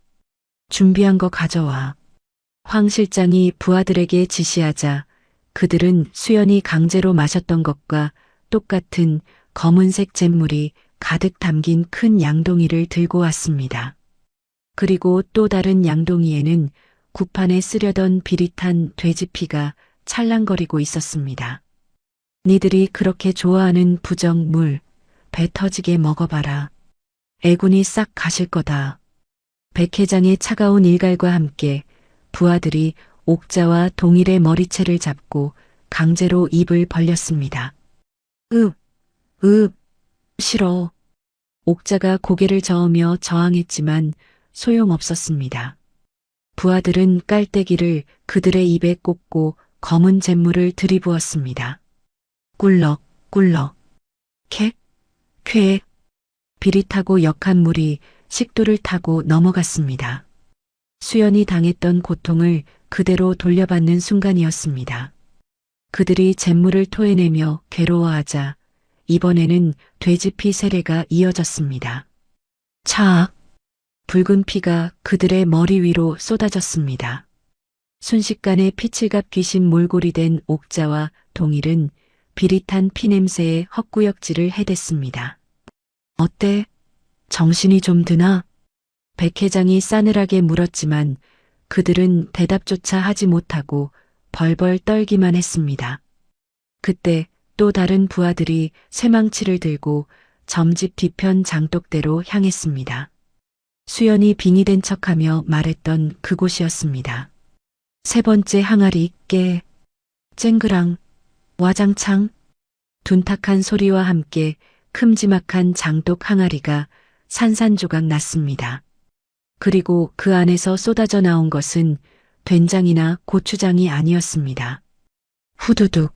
준비한 거 가져와. 황 실장이 부하들에게 지시하자 그들은 수연이 강제로 마셨던 것과 똑같은 검은색 잿물이 가득 담긴 큰 양동이를 들고 왔습니다. 그리고 또 다른 양동이에는 굿판에 쓰려던 비릿한 돼지피가 찰랑거리고 있었습니다. 니들이 그렇게 좋아하는 부정물, 배 터지게 먹어봐라. 애군이 싹 가실 거다. 백 회장의 차가운 일갈과 함께 부하들이 옥자와 동일의 머리채를 잡고 강제로 입을 벌렸습니다. 싫어. 옥자가 고개를 저으며 저항했지만 소용없었습니다. 부하들은 깔때기를 그들의 입에 꽂고 검은 잿물을 들이부었습니다. 꿀럭, 꿀럭, 캑, 쾌. 비릿하고 역한 물이 식도를 타고 넘어갔습니다. 수연이 당했던 고통을 그대로 돌려받는 순간이었습니다. 그들이 잿물을 토해내며 괴로워하자 이번에는 돼지피 세례가 이어졌습니다. 차악! 붉은 피가 그들의 머리 위로 쏟아졌습니다. 순식간에 피칠갑 귀신 몰골이 된 옥자와 동일은 비릿한 피냄새에 헛구역질을 해댔습니다. 어때? 정신이 좀 드나? 백 회장이 싸늘하게 물었지만 그들은 대답조차 하지 못하고 벌벌 떨기만 했습니다. 그때 또 다른 부하들이 쇠망치를 들고 점집 뒤편 장독대로 향했습니다. 수연이 빙의된 척하며 말했던 그곳이었습니다. 세 번째 항아리 깨, 쨍그랑, 와장창. 둔탁한 소리와 함께 큼지막한 장독 항아리가 산산조각 났습니다. 그리고 그 안에서 쏟아져 나온 것은 된장이나 고추장이 아니었습니다. 후두둑.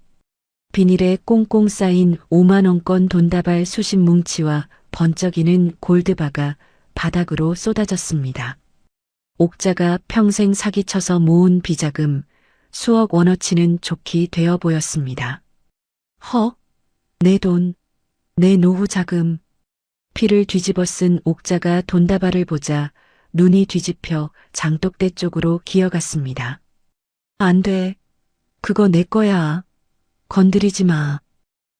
비닐에 꽁꽁 쌓인 5만원권 돈다발 수십 뭉치와 번쩍이는 골드바가 바닥으로 쏟아졌습니다. 옥자가 평생 사기쳐서 모은 비자금 수억 원어치는 좋게 되어 보였습니다. 내 돈, 내 노후 자금. 피를 뒤집어 쓴 옥자가 돈다발을 보자 눈이 뒤집혀 장독대 쪽으로 기어갔습니다. 안 돼. 그거 내 거야. 건드리지 마.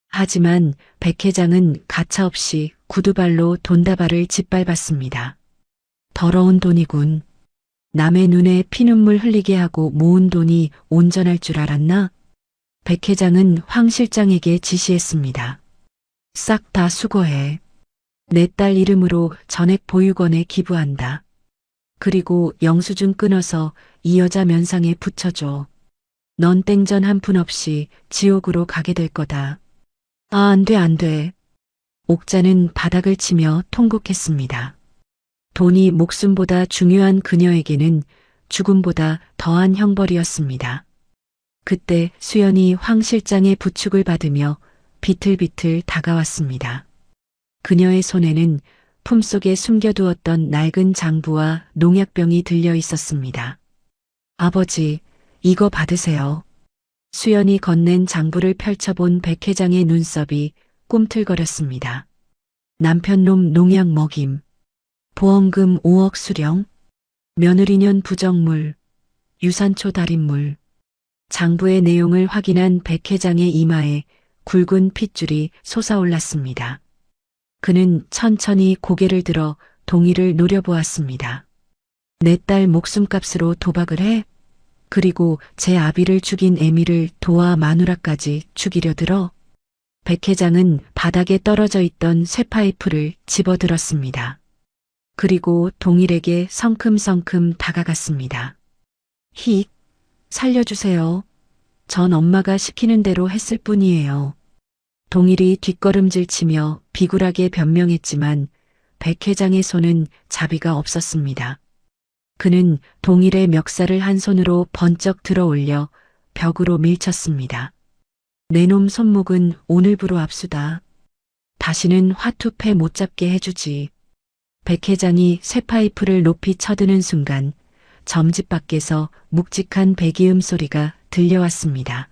하지만 백 회장은 가차없이 구두발로 돈다발을 짓밟았습니다. 더러운 돈이군. 남의 눈에 피눈물 흘리게 하고 모은 돈이 온전할 줄 알았나? 백 회장은 황 실장에게 지시했습니다. 싹 다 수거해. 내 딸 이름으로 전액 보육원에 기부한다. 그리고 영수증 끊어서 이 여자 면상에 붙여줘. 넌 땡전 한 푼 없이 지옥으로 가게 될 거다. 안 돼. 옥자는 바닥을 치며 통곡했습니다. 돈이 목숨보다 중요한 그녀에게는 죽음보다 더한 형벌이었습니다. 그때 수연이 황 실장의 부축을 받으며 비틀비틀 다가왔습니다. 그녀의 손에는 품속에 숨겨두었던 낡은 장부와 농약병이 들려 있었습니다. 아버지, 이거 받으세요. 수연이 건넨 장부를 펼쳐본 백 회장의 눈썹이 꿈틀거렸습니다. 남편놈 농약 먹임, 보험금 5억 수령, 며느리년 부정물, 유산초 달인물. 장부의 내용을 확인한 백 회장의 이마에 굵은 핏줄이 솟아올랐습니다. 그는 천천히 고개를 들어 동희를 노려보았습니다. 내 딸 목숨값으로 도박을 해? 그리고 제 아비를 죽인 애미를 도와 마누라까지 죽이려 들어? 백 회장은 바닥에 떨어져 있던 쇠파이프를 집어들었습니다. 그리고 동일에게 성큼성큼 다가갔습니다. 히, 살려주세요. 전 엄마가 시키는 대로 했을 뿐이에요. 동일이 뒷걸음질 치며 비굴하게 변명했지만 백 회장의 손은 자비가 없었습니다. 그는 동일의 멱살을 한 손으로 번쩍 들어 올려 벽으로 밀쳤습니다. 내 놈 손목은 오늘부로 압수다. 다시는 화투패 못 잡게 해주지. 백 회장이 쇠파이프를 높이 쳐드는 순간 점집 밖에서 묵직한 배기음 소리가 들려왔습니다.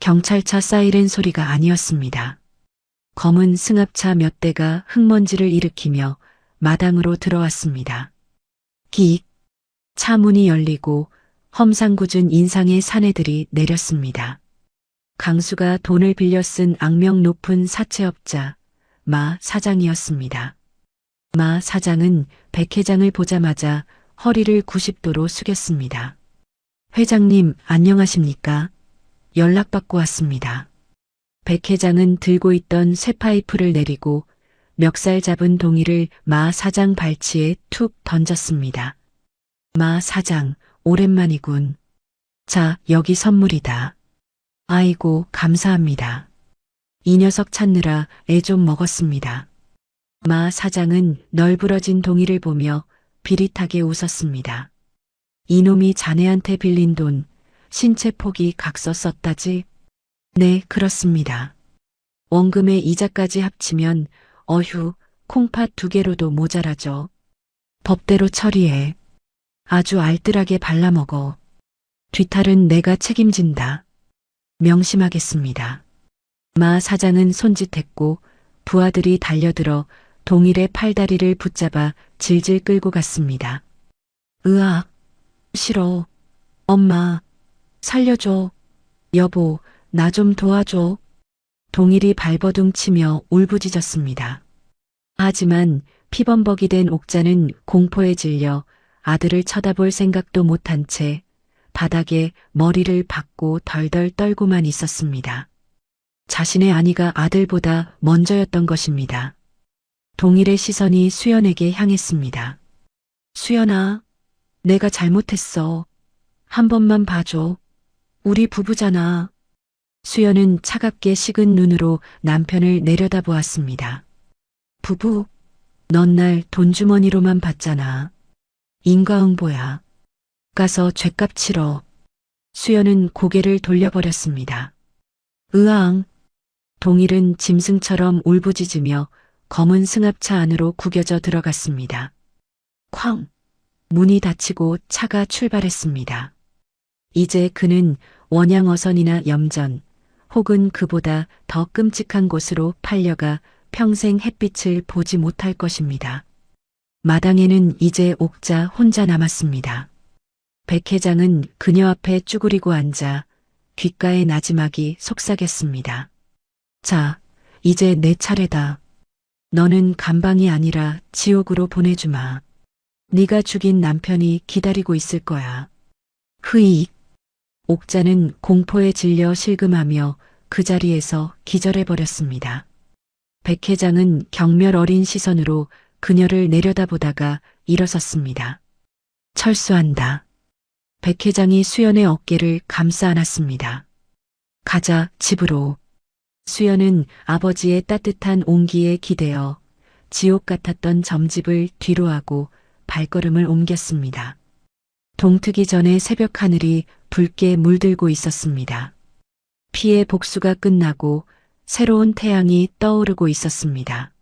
경찰차 사이렌 소리가 아니었습니다. 검은 승합차 몇 대가 흙먼지를 일으키며 마당으로 들어왔습니다. 기, 차 문이 열리고 험상궂은 인상의 사내들이 내렸습니다. 강수가 돈을 빌려 쓴 악명 높은 사채업자 마 사장이었습니다. 마 사장은 백 회장을 보자마자 허리를 90도로 숙였습니다. 회장님, 안녕하십니까? 연락받고 왔습니다. 백 회장은 들고 있던 쇠파이프를 내리고 멱살 잡은 동이를 마 사장 발치에 툭 던졌습니다. 마 사장, 오랜만이군. 자, 여기 선물이다. 아이고, 감사합니다. 이 녀석 찾느라 애 좀 먹었습니다. 마 사장은 널브러진 동이를 보며 비릿하게 웃었습니다. 이놈이 자네한테 빌린 돈, 신체 포기 각서 썼다지? 네, 그렇습니다. 원금의 이자까지 합치면 어휴, 콩팥 2개로도 모자라죠. 법대로 처리해. 아주 알뜰하게 발라먹어. 뒤탈은 내가 책임진다. 명심하겠습니다. 마 사장은 손짓했고 부하들이 달려들어 동일의 팔다리를 붙잡아 질질 끌고 갔습니다. 으악, 싫어. 엄마, 살려줘. 여보, 나 좀 도와줘. 동일이 발버둥 치며 울부짖었습니다. 하지만 피범벅이 된 옥자는 공포에 질려 아들을 쳐다볼 생각도 못한 채 바닥에 머리를 박고 덜덜 떨고만 있었습니다. 자신의 아니가 아들보다 먼저였던 것입니다. 동일의 시선이 수연에게 향했습니다. 수연아, 내가 잘못했어. 한 번만 봐줘. 우리 부부잖아. 수연은 차갑게 식은 눈으로 남편을 내려다보았습니다. 부부, 넌 날 돈주머니로만 봤잖아. 인과응보야. 가서 죗값 치러. 수연은 고개를 돌려버렸습니다. 으앙. 동일은 짐승처럼 울부짖으며 검은 승합차 안으로 구겨져 들어갔습니다. 쾅. 문이 닫히고 차가 출발했습니다. 이제 그는 원양어선이나 염전 혹은 그보다 더 끔찍한 곳으로 팔려가 평생 햇빛을 보지 못할 것입니다. 마당에는 이제 옥자 혼자 남았습니다. 백 회장은 그녀 앞에 쭈그리고 앉아 귓가에 나지막이 속삭였습니다. 자, 이제 내 차례다. 너는 감방이 아니라 지옥으로 보내주마. 네가 죽인 남편이 기다리고 있을 거야. 흐익. 옥자는 공포에 질려 실금하며 그 자리에서 기절해버렸습니다. 백 회장은 경멸 어린 시선으로 그녀를 내려다보다가 일어섰습니다. 철수한다. 백 회장이 수연의 어깨를 감싸 안았습니다. 가자, 집으로. 수연은 아버지의 따뜻한 온기에 기대어 지옥 같았던 점집을 뒤로하고 발걸음을 옮겼습니다. 동트기 전에 새벽 하늘이 붉게 물들고 있었습니다. 피의 복수가 끝나고 새로운 태양이 떠오르고 있었습니다.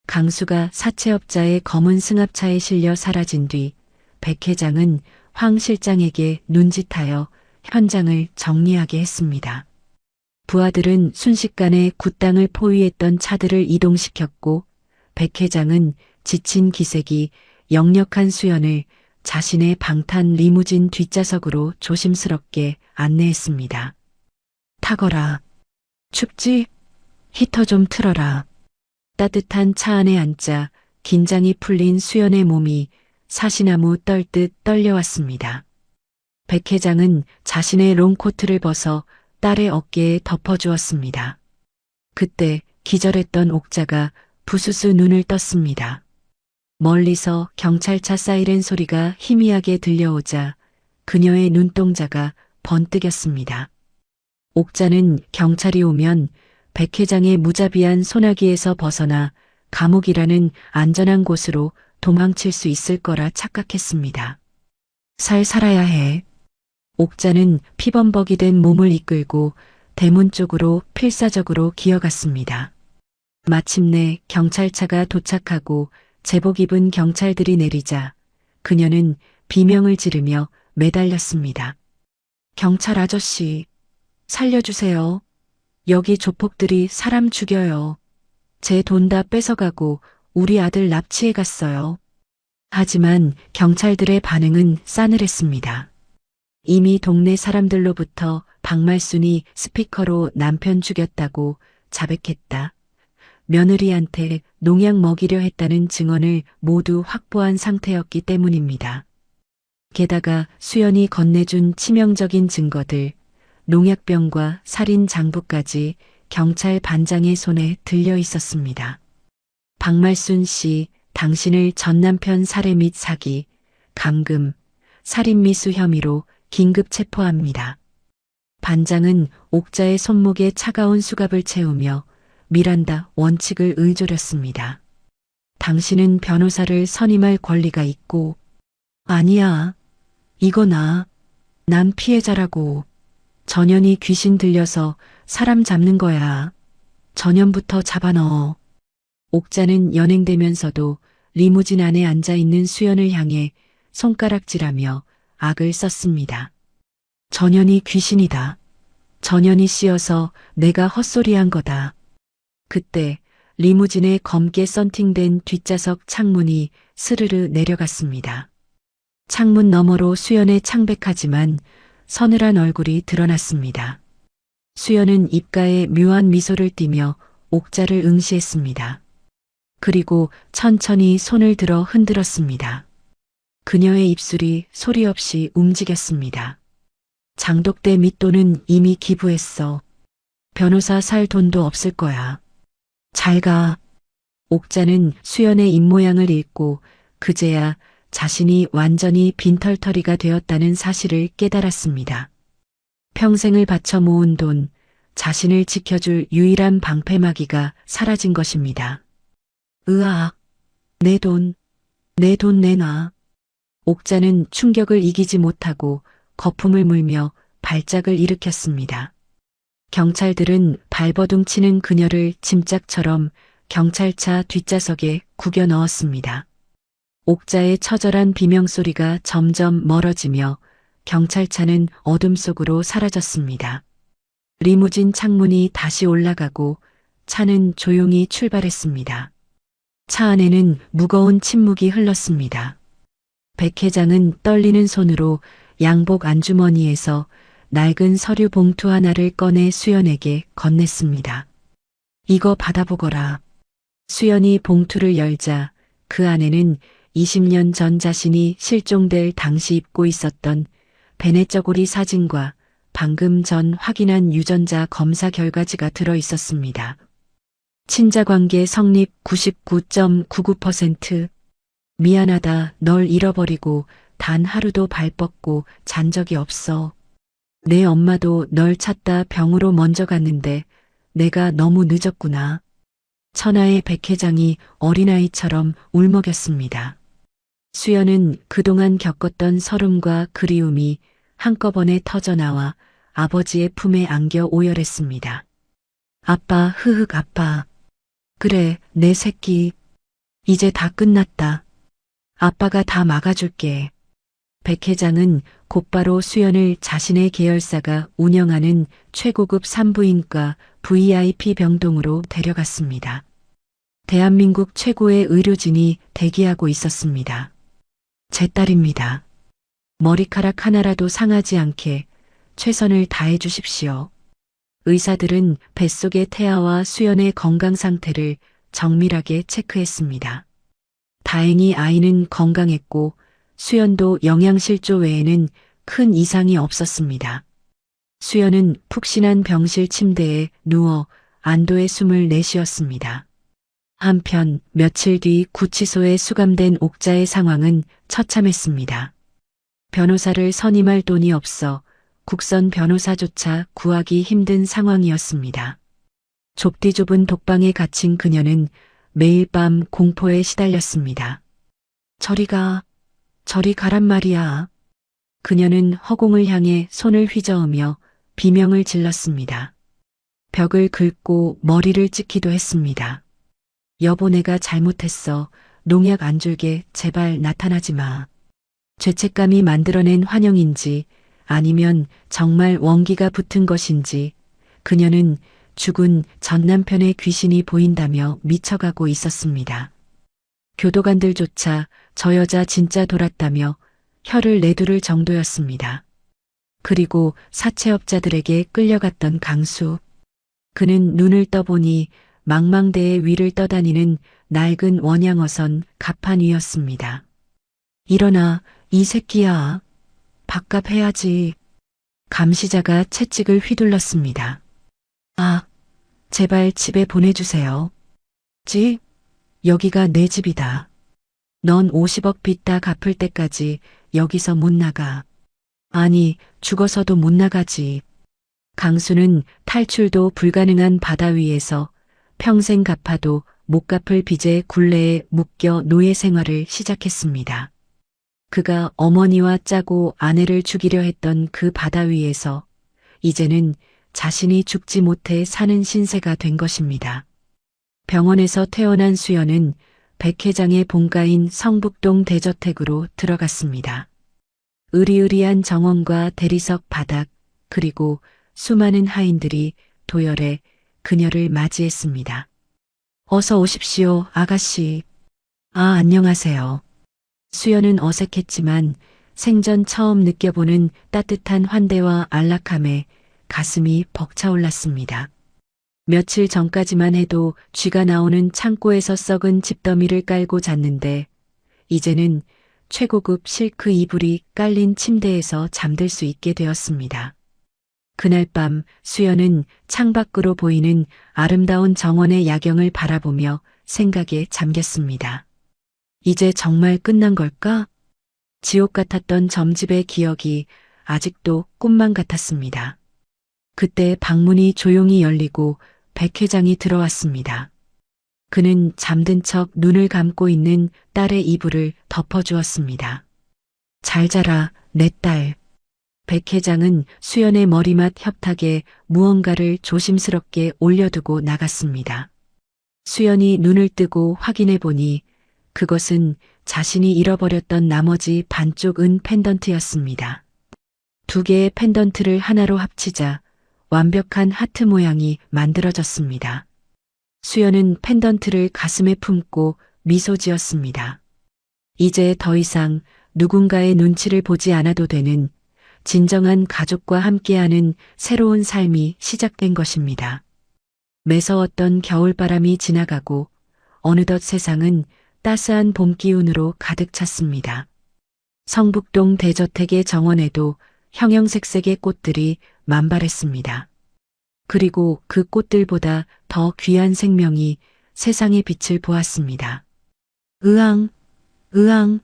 강수가 사채업자의 검은 승합차에 실려 사라진 뒤 백 회장은 황 실장에게 눈짓하여 현장을 정리하게 했습니다. 부하들은 순식간에 굿당을 포위했던 차들을 이동시켰고 백 회장은 지친 기색이 역력한 수연을 자신의 방탄 리무진 뒷좌석으로 조심스럽게 안내했습니다. 타거라. 춥지? 히터 좀 틀어라. 따뜻한 차 안에 앉자 긴장이 풀린 수연의 몸이 사시나무 떨듯 떨려왔습니다. 백 회장은 자신의 롱코트를 벗어 딸의 어깨에 덮어주었습니다. 그때 기절했던 옥자가 부스스 눈을 떴습니다. 멀리서 경찰차 사이렌 소리가 희미하게 들려오자 그녀의 눈동자가 번뜩였습니다. 옥자는 경찰이 오면 백 회장의 무자비한 소나기에서 벗어나 감옥이라는 안전한 곳으로 도망칠 수 있을 거라 착각했습니다. 살아야 해. 옥자는 피범벅이 된 몸을 이끌고 대문 쪽으로 필사적으로 기어갔습니다. 마침내 경찰차가 도착하고 제복 입은 경찰들이 내리자 그녀는 비명을 지르며 매달렸습니다. 경찰 아저씨, 살려주세요. 여기 조폭들이 사람 죽여요. 제 돈 다 뺏어가고 우리 아들 납치해 갔어요. 하지만 경찰들의 반응은 싸늘했습니다. 이미 동네 사람들로부터 박말순이 스피커로 남편 죽였다고 자백했다. 며느리한테 농약 먹이려 했다는 증언을 모두 확보한 상태였기 때문입니다. 게다가 수연이 건네준 치명적인 증거들, 농약병과 살인 장부까지 경찰 반장의 손에 들려 있었습니다. 박말순 씨, 당신을 전남편 살해 및 사기, 감금, 살인미수 혐의로 긴급 체포합니다. 반장은 옥자의 손목에 차가운 수갑을 채우며 미란다 원칙을 의조렸습니다. 당신은 변호사를 선임할 권리가 있고, 아니야. 이거 난 피해자라고. 전현이 귀신 들려서 사람 잡는 거야. 전현부터 잡아넣어. 옥자는 연행되면서도 리무진 안에 앉아있는 수연을 향해 손가락질하며 악을 썼습니다. 전현이 귀신이다. 전현이 씌어서 내가 헛소리한 거다. 그때 리무진의 검게 썬팅된 뒷좌석 창문이 스르르 내려갔습니다. 창문 너머로 수연의 창백하지만 서늘한 얼굴이 드러났습니다. 수연은 입가에 묘한 미소를 띠며 옥자를 응시했습니다. 그리고 천천히 손을 들어 흔들었습니다. 그녀의 입술이 소리 없이 움직였습니다. 장독대 밑돈은 이미 기부했어. 변호사 살 돈도 없을 거야. 잘 가. 옥자는 수연의 입모양을 읽고 그제야 자신이 완전히 빈털터리가 되었다는 사실을 깨달았습니다. 평생을 바쳐 모은 돈, 자신을 지켜줄 유일한 방패막이가 사라진 것입니다. 으악, 내 돈 내놔. 옥자는 충격을 이기지 못하고 거품을 물며 발작을 일으켰습니다. 경찰들은 발버둥 치는 그녀를 짐짝처럼 경찰차 뒷좌석에 구겨 넣었습니다. 옥자의 처절한 비명소리가 점점 멀어지며 경찰차는 어둠 속으로 사라졌습니다. 리무진 창문이 다시 올라가고 차는 조용히 출발했습니다. 차 안에는 무거운 침묵이 흘렀습니다. 백 회장은 떨리는 손으로 양복 안주머니에서 낡은 서류 봉투 하나를 꺼내 수연에게 건넸습니다. 이거 받아보거라. 수연이 봉투를 열자 그 안에는 20년 전 자신이 실종될 당시 입고 있었던 베네쩌고리 사진과 방금 전 확인한 유전자 검사 결과지가 들어 있었습니다. 친자관계 성립 99.99%. 미안하다. 널 잃어버리고 단 하루도 발 뻗고 잔 적이 없어. 내 엄마도 널 찾다 병으로 먼저 갔는데 내가 너무 늦었구나. 천하의 백 회장이 어린아이처럼 울먹였습니다. 수연은 그동안 겪었던 서름과 그리움이 한꺼번에 터져나와 아버지의 품에 안겨 오열했습니다. 아빠, 흐흑 아빠. 그래, 내 새끼. 이제 다 끝났다. 아빠가 다 막아줄게. 백 회장은 곧바로 수연을 자신의 계열사가 운영하는 최고급 산부인과 VIP 병동으로 데려갔습니다. 대한민국 최고의 의료진이 대기하고 있었습니다. 제 딸입니다. 머리카락 하나라도 상하지 않게 최선을 다해 주십시오. 의사들은 뱃속의 태아와 수연의 건강 상태를 정밀하게 체크했습니다. 다행히 아이는 건강했고 수연도 영양실조 외에는 큰 이상이 없었습니다. 수연은 푹신한 병실 침대에 누워 안도의 숨을 내쉬었습니다. 한편 며칠 뒤 구치소에 수감된 옥자의 상황은 처참했습니다. 변호사를 선임할 돈이 없어 국선 변호사조차 구하기 힘든 상황이었습니다. 좁디 좁은 독방에 갇힌 그녀는 매일 밤 공포에 시달렸습니다. 저리 가란 말이야. 그녀는 허공을 향해 손을 휘저으며 비명을 질렀습니다. 벽을 긁고 머리를 찍기도 했습니다. 여보, 내가 잘못했어. 농약 안 줄게. 제발 나타나지 마. 죄책감이 만들어낸 환영인지 아니면 정말 원기가 붙은 것인지 그녀는 죽은 전 남편의 귀신이 보인다며 미쳐가고 있었습니다. 교도관들조차 저 여자 진짜 돌았다며 혀를 내두를 정도였습니다. 그리고 사채업자들에게 끌려갔던 강수. 그는 눈을 떠보니 망망대해 위를 떠다니는 낡은 원양어선 갑판 위였습니다. 일어나, 이 새끼야. 밥값 해야지. 감시자가 채찍을 휘둘렀습니다. 아, 제발 집에 보내주세요. 집? 여기가 내 집이다. 넌 50억 빚 다 갚을 때까지 여기서 못 나가. 아니, 죽어서도 못 나가지. 강수는 탈출도 불가능한 바다 위에서 평생 갚아도 못 갚을 빚의 굴레에 묶여 노예 생활을 시작했습니다. 그가 어머니와 짜고 아내를 죽이려 했던 그 바다 위에서 이제는 자신이 죽지 못해 사는 신세가 된 것입니다. 병원에서 퇴원한 수연은 백 회장의 본가인 성북동 대저택으로 들어갔습니다. 으리으리한 정원과 대리석 바닥 그리고 수많은 하인들이 도열해 그녀를 맞이했습니다. 어서 오십시오, 아가씨. 아, 안녕하세요. 수연은 어색했지만 생전 처음 느껴보는 따뜻한 환대와 안락함에 가슴이 벅차올랐습니다. 며칠 전까지만 해도 쥐가 나오는 창고에서 썩은 집더미를 깔고 잤는데 이제는 최고급 실크 이불이 깔린 침대에서 잠들 수 있게 되었습니다. 그날 밤 수연은 창밖으로 보이는 아름다운 정원의 야경을 바라보며 생각에 잠겼습니다. 이제 정말 끝난 걸까? 지옥 같았던 점집의 기억이 아직도 꿈만 같았습니다. 그때 방문이 조용히 열리고 백 회장이 들어왔습니다. 그는 잠든 척 눈을 감고 있는 딸의 이불을 덮어주었습니다. 잘 자라, 내 딸. 백 회장은 수연의 머리맡 협탁에 무언가를 조심스럽게 올려두고 나갔습니다. 수연이 눈을 뜨고 확인해 보니 그것은 자신이 잃어버렸던 나머지 반쪽 은 펜던트였습니다. 두 개의 펜던트를 하나로 합치자 완벽한 하트 모양이 만들어졌습니다. 수연은 펜던트를 가슴에 품고 미소 지었습니다. 이제 더 이상 누군가의 눈치를 보지 않아도 되는 진정한 가족과 함께하는 새로운 삶이 시작된 것입니다. 매서웠던 겨울바람이 지나가고 어느덧 세상은 따스한 봄 기운으로 가득 찼습니다. 성북동 대저택의 정원에도 형형색색의 꽃들이 만발했습니다. 그리고 그 꽃들보다 더 귀한 생명이 세상의 빛을 보았습니다. 으앙, 으앙.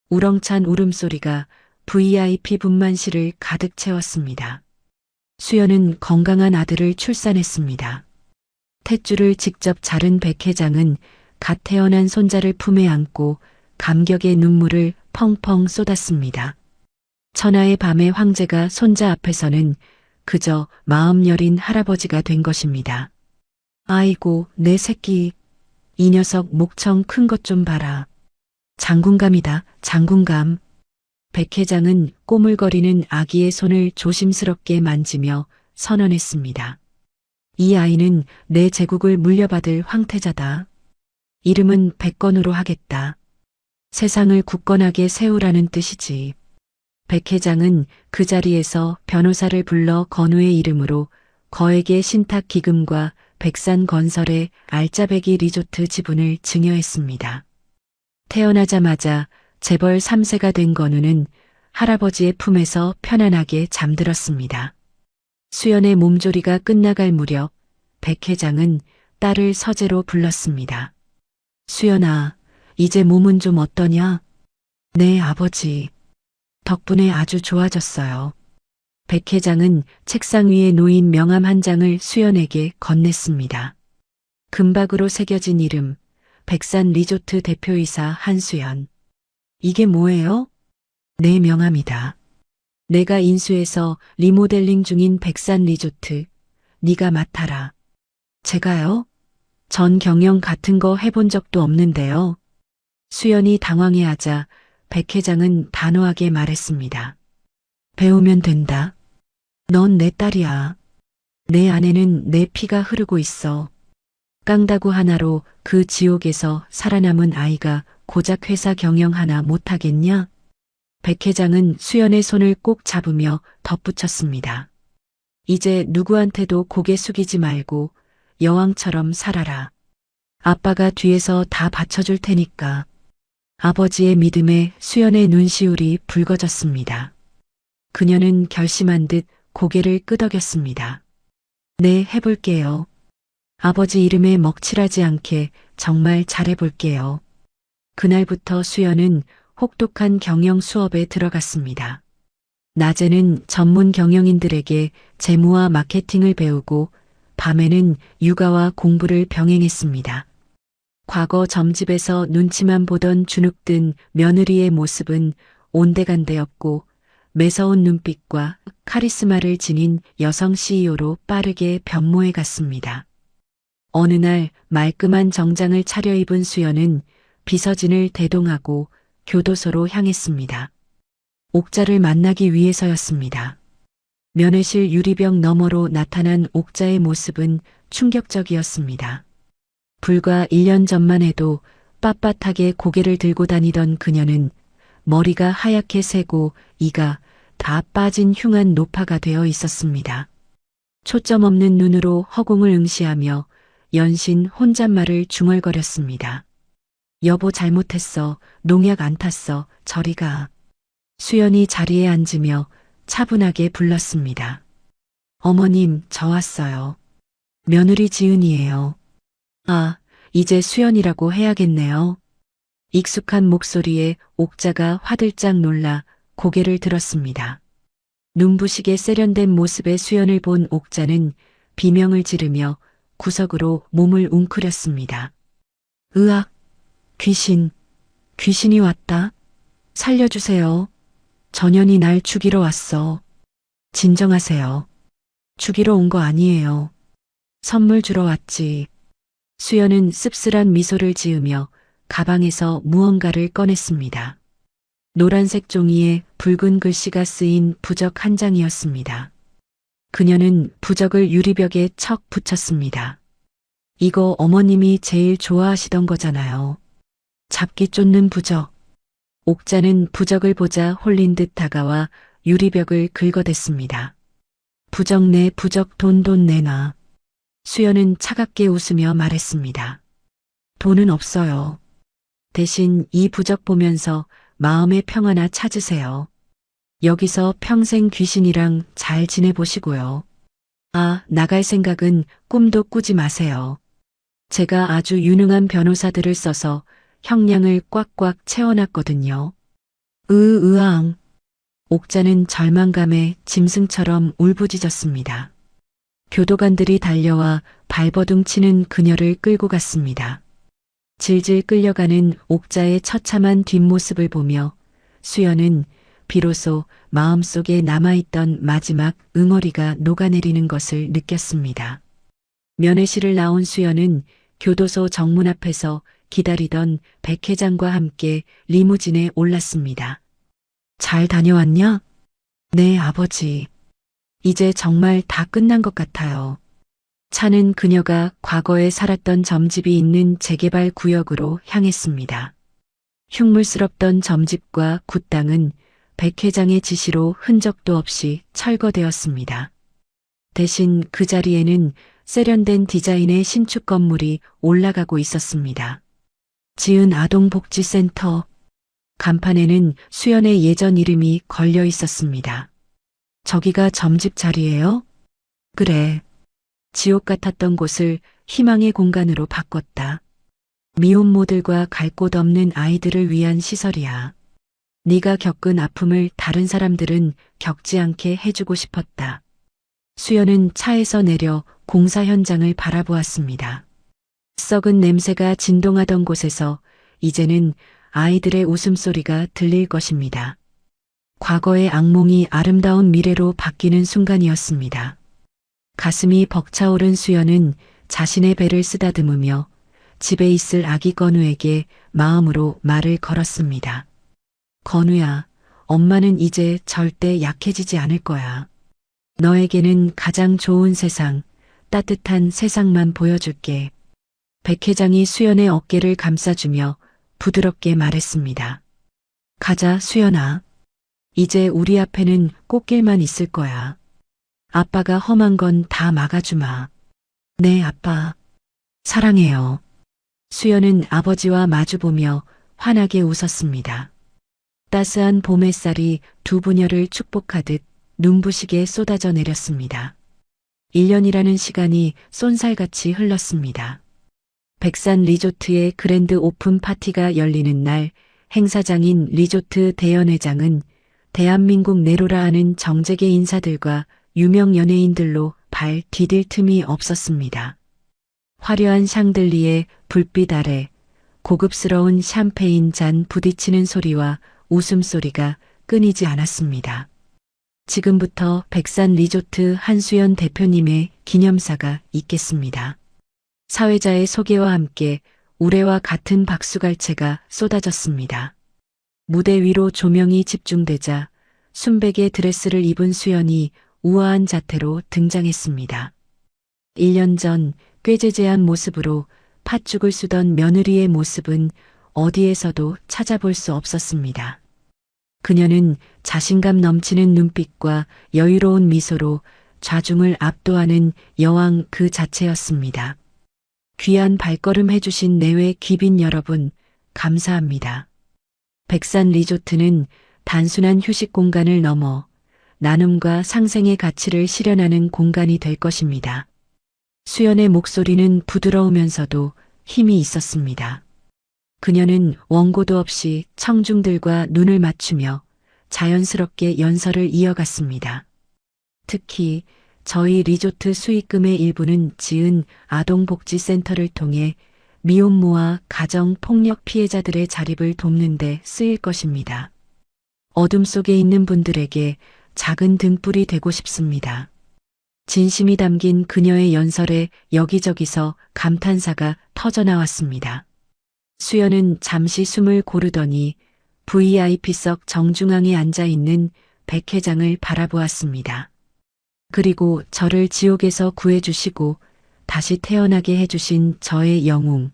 우렁찬 울음소리가 VIP 분만실을 가득 채웠습니다. 수연은 건강한 아들을 출산했습니다. 탯줄을 직접 자른 백 회장은 갓 태어난 손자를 품에 안고 감격의 눈물을 펑펑 쏟았습니다. 천하의 밤의 황제가 손자 앞에서는 그저 마음 여린 할아버지가 된 것입니다. 아이고, 내 새끼. 이 녀석 목청 큰 것 좀 봐라. 장군감이다, 장군감. 백 회장은 꼬물거리는 아기의 손을 조심스럽게 만지며 선언했습니다. 이 아이는 내 제국을 물려받을 황태자다. 이름은 백건으로 하겠다. 세상을 굳건하게 세우라는 뜻이지. 백 회장은 그 자리에서 변호사를 불러 건우의 이름으로 거액의 신탁 기금과 백산 건설의 알짜배기 리조트 지분을 증여했습니다. 태어나자마자 재벌 3세가 된 건우는 할아버지의 품에서 편안하게 잠들었습니다. 수연의 몸조리가 끝나갈 무렵 백 회장은 딸을 서재로 불렀습니다. 수연아, 이제 몸은 좀 어떠냐? 네, 아버지. 덕분에 아주 좋아졌어요. 백 회장은 책상 위에 놓인 명함 한 장을 수연에게 건넸습니다. 금박으로 새겨진 이름, 백산 리조트 대표이사 한수연. 이게 뭐예요? 내 명함이다. 내가 인수해서 리모델링 중인 백산 리조트, 네가 맡아라. 제가요? 전 경영 같은 거 해본 적도 없는데요. 수연이 당황해하자 백 회장은 단호하게 말했습니다. 배우면 된다. 넌 내 딸이야. 내 안에는 내 피가 흐르고 있어. 깡다구 하나로 그 지옥에서 살아남은 아이가 고작 회사 경영 하나 못하겠냐? 백 회장은 수연의 손을 꼭 잡으며 덧붙였습니다. 이제 누구한테도 고개 숙이지 말고 여왕처럼 살아라. 아빠가 뒤에서 다 받쳐줄 테니까. 아버지의 믿음에 수연의 눈시울이 붉어졌습니다. 그녀는 결심한 듯 고개를 끄덕였습니다. 네, 해볼게요. 아버지 이름에 먹칠하지 않게 정말 잘해볼게요. 그날부터 수연은 혹독한 경영 수업에 들어갔습니다. 낮에는 전문 경영인들에게 재무와 마케팅을 배우고 밤에는 육아와 공부를 병행했습니다. 과거 점집에서 눈치만 보던 주눅든 며느리의 모습은 온데간데없고 매서운 눈빛과 카리스마를 지닌 여성 CEO로 빠르게 변모해 갔습니다. 어느 날 말끔한 정장을 차려입은 수연은 비서진을 대동하고 교도소로 향했습니다. 옥자를 만나기 위해서였습니다. 면회실 유리병 너머로 나타난 옥자의 모습은 충격적이었습니다. 불과 1년 전만 해도 빳빳하게 고개를 들고 다니던 그녀는 머리가 하얗게 새고 이가 다 빠진 흉한 노파가 되어 있었습니다. 초점 없는 눈으로 허공을 응시하며 연신 혼잣말을 중얼거렸습니다. 여보 잘못했어. 농약 안 탔어. 저리 가. 수연이 자리에 앉으며 차분하게 불렀습니다. 어머님, 저 왔어요. 며느리 지은이에요. 아, 이제 수연이라고 해야겠네요. 익숙한 목소리에 옥자가 화들짝 놀라 고개를 들었습니다. 눈부시게 세련된 모습의 수연을 본 옥자는 비명을 지르며 구석으로 몸을 웅크렸습니다. 으악, 귀신이 왔다. 살려주세요. 전현이 날 죽이러 왔어. 진정하세요. 죽이러 온 거 아니에요. 선물 주러 왔지. 수연은 씁쓸한 미소를 지으며 가방에서 무언가를 꺼냈습니다. 노란색 종이에 붉은 글씨가 쓰인 부적 한 장이었습니다. 그녀는 부적을 유리벽에 척 붙였습니다. 이거 어머님이 제일 좋아하시던 거잖아요. 잡기 쫓는 부적. 옥자는 부적을 보자 홀린 듯 다가와 유리벽을 긁어댔습니다. 부적 내 부적 돈 내놔. 수연은 차갑게 웃으며 말했습니다. 돈은 없어요. 대신 이 부적 보면서 마음의 평화나 찾으세요. 여기서 평생 귀신이랑 잘 지내보시고요. 아, 나갈 생각은 꿈도 꾸지 마세요. 제가 아주 유능한 변호사들을 써서 형량을 꽉꽉 채워놨거든요. 으앙. 옥자는 절망감에 짐승처럼 울부짖었습니다. 교도관들이 달려와 발버둥 치는 그녀를 끌고 갔습니다. 질질 끌려가는 옥자의 처참한 뒷모습을 보며 수연은 비로소 마음속에 남아있던 마지막 응어리가 녹아내리는 것을 느꼈습니다. 면회실을 나온 수연은 교도소 정문 앞에서 기다리던 백 회장과 함께 리무진에 올랐습니다. 잘 다녀왔냐? 네, 아버지. 이제 정말 다 끝난 것 같아요. 차는 그녀가 과거에 살았던 점집이 있는 재개발 구역으로 향했습니다. 흉물스럽던 점집과 굿땅은 백 회장의 지시로 흔적도 없이 철거되었습니다. 대신 그 자리에는 세련된 디자인의 신축 건물이 올라가고 있었습니다. 지은 아동복지센터. 간판에는 수연의 예전 이름이 걸려 있었습니다. 저기가 점집 자리예요? 그래. 지옥 같았던 곳을 희망의 공간으로 바꿨다. 미혼모들과 갈 곳 없는 아이들을 위한 시설이야. 네가 겪은 아픔을 다른 사람들은 겪지 않게 해주고 싶었다. 수연은 차에서 내려 공사 현장을 바라보았습니다. 썩은 냄새가 진동하던 곳에서 이제는 아이들의 웃음소리가 들릴 것입니다. 과거의 악몽이 아름다운 미래로 바뀌는 순간이었습니다. 가슴이 벅차오른 수연은 자신의 배를 쓰다듬으며 집에 있을 아기 건우에게 마음으로 말을 걸었습니다. 건우야, 엄마는 이제 절대 약해지지 않을 거야. 너에게는 가장 좋은 세상, 따뜻한 세상만 보여줄게. 백 회장이 수연의 어깨를 감싸주며 부드럽게 말했습니다. 가자, 수연아. 이제 우리 앞에는 꽃길만 있을 거야. 아빠가 험한 건 다 막아주마. 네, 아빠. 사랑해요. 수연은 아버지와 마주보며 환하게 웃었습니다. 따스한 봄 햇살이 두 부녀를 축복하듯 눈부시게 쏟아져 내렸습니다. 1년이라는 시간이 쏜살같이 흘렀습니다. 백산 리조트의 그랜드 오픈 파티가 열리는 날 행사장인 리조트 대연회장은 대한민국 내로라 하는 정재계 인사들과 유명 연예인들로 발 디딜 틈이 없었습니다. 화려한 샹들리에 불빛 아래 고급스러운 샴페인 잔 부딪히는 소리와 웃음소리가 끊이지 않았습니다. 지금부터 백산 리조트 한수연 대표님의 기념사가 있겠습니다. 사회자의 소개와 함께 우레와 같은 박수갈채가 쏟아졌습니다. 무대 위로 조명이 집중되자 순백의 드레스를 입은 수연이 우아한 자태로 등장했습니다. 1년 전 꾀죄죄한 모습으로 팥죽을 쓰던 며느리의 모습은 어디에서도 찾아볼 수 없었습니다. 그녀는 자신감 넘치는 눈빛과 여유로운 미소로 좌중을 압도하는 여왕 그 자체였습니다. 귀한 발걸음 해주신 내외 귀빈 여러분, 감사합니다. 백산 리조트는 단순한 휴식 공간을 넘어 나눔과 상생의 가치를 실현하는 공간이 될 것입니다. 수연의 목소리는 부드러우면서도 힘이 있었습니다. 그녀는 원고도 없이 청중들과 눈을 맞추며 자연스럽게 연설을 이어갔습니다. 특히 저희 리조트 수익금의 일부는 지은 아동복지센터를 통해 미혼모와 가정폭력 피해자들의 자립을 돕는 데 쓰일 것입니다. 어둠 속에 있는 분들에게 작은 등불이 되고 싶습니다. 진심이 담긴 그녀의 연설에 여기저기서 감탄사가 터져나왔습니다. 수연은 잠시 숨을 고르더니 VIP석 정중앙에 앉아있는 백 회장을 바라보았습니다. 그리고 저를 지옥에서 구해주시고 다시 태어나게 해주신 저의 영웅,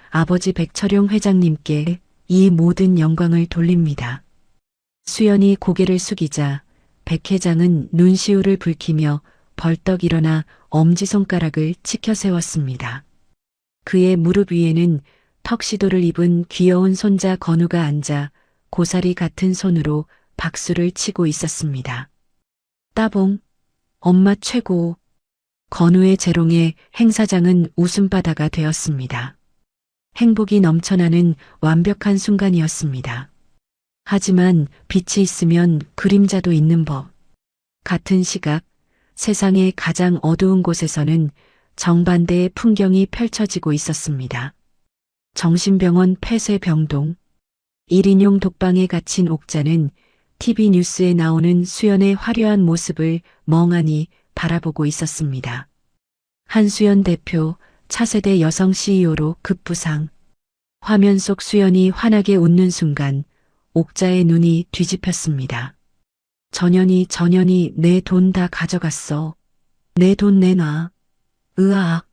아버지 백철용 회장님께 이 모든 영광을 돌립니다. 수연이 고개를 숙이자 백 회장은 눈시울을 붉히며 벌떡 일어나 엄지손가락을 치켜 세웠습니다. 그의 무릎 위에는 턱시도를 입은 귀여운 손자 건우가 앉아 고사리 같은 손으로 박수를 치고 있었습니다. 따봉, 엄마 최고. 건우의 재롱에 행사장은 웃음바다가 되었습니다. 행복이 넘쳐나는 완벽한 순간이었습니다. 하지만 빛이 있으면 그림자도 있는 법. 같은 시각 세상의 가장 어두운 곳에서는 정반대의 풍경이 펼쳐지고 있었습니다. 정신병원 폐쇄병동. 1인용 독방에 갇힌 옥자는 TV 뉴스에 나오는 수연의 화려한 모습을 멍하니 바라보고 있었습니다. 한수연 대표 차세대 여성 CEO로 급부상. 화면 속 수연이 환하게 웃는 순간 옥자의 눈이 뒤집혔습니다. 전현이 내 돈 다 가져갔어. 내 돈 내놔. 으악.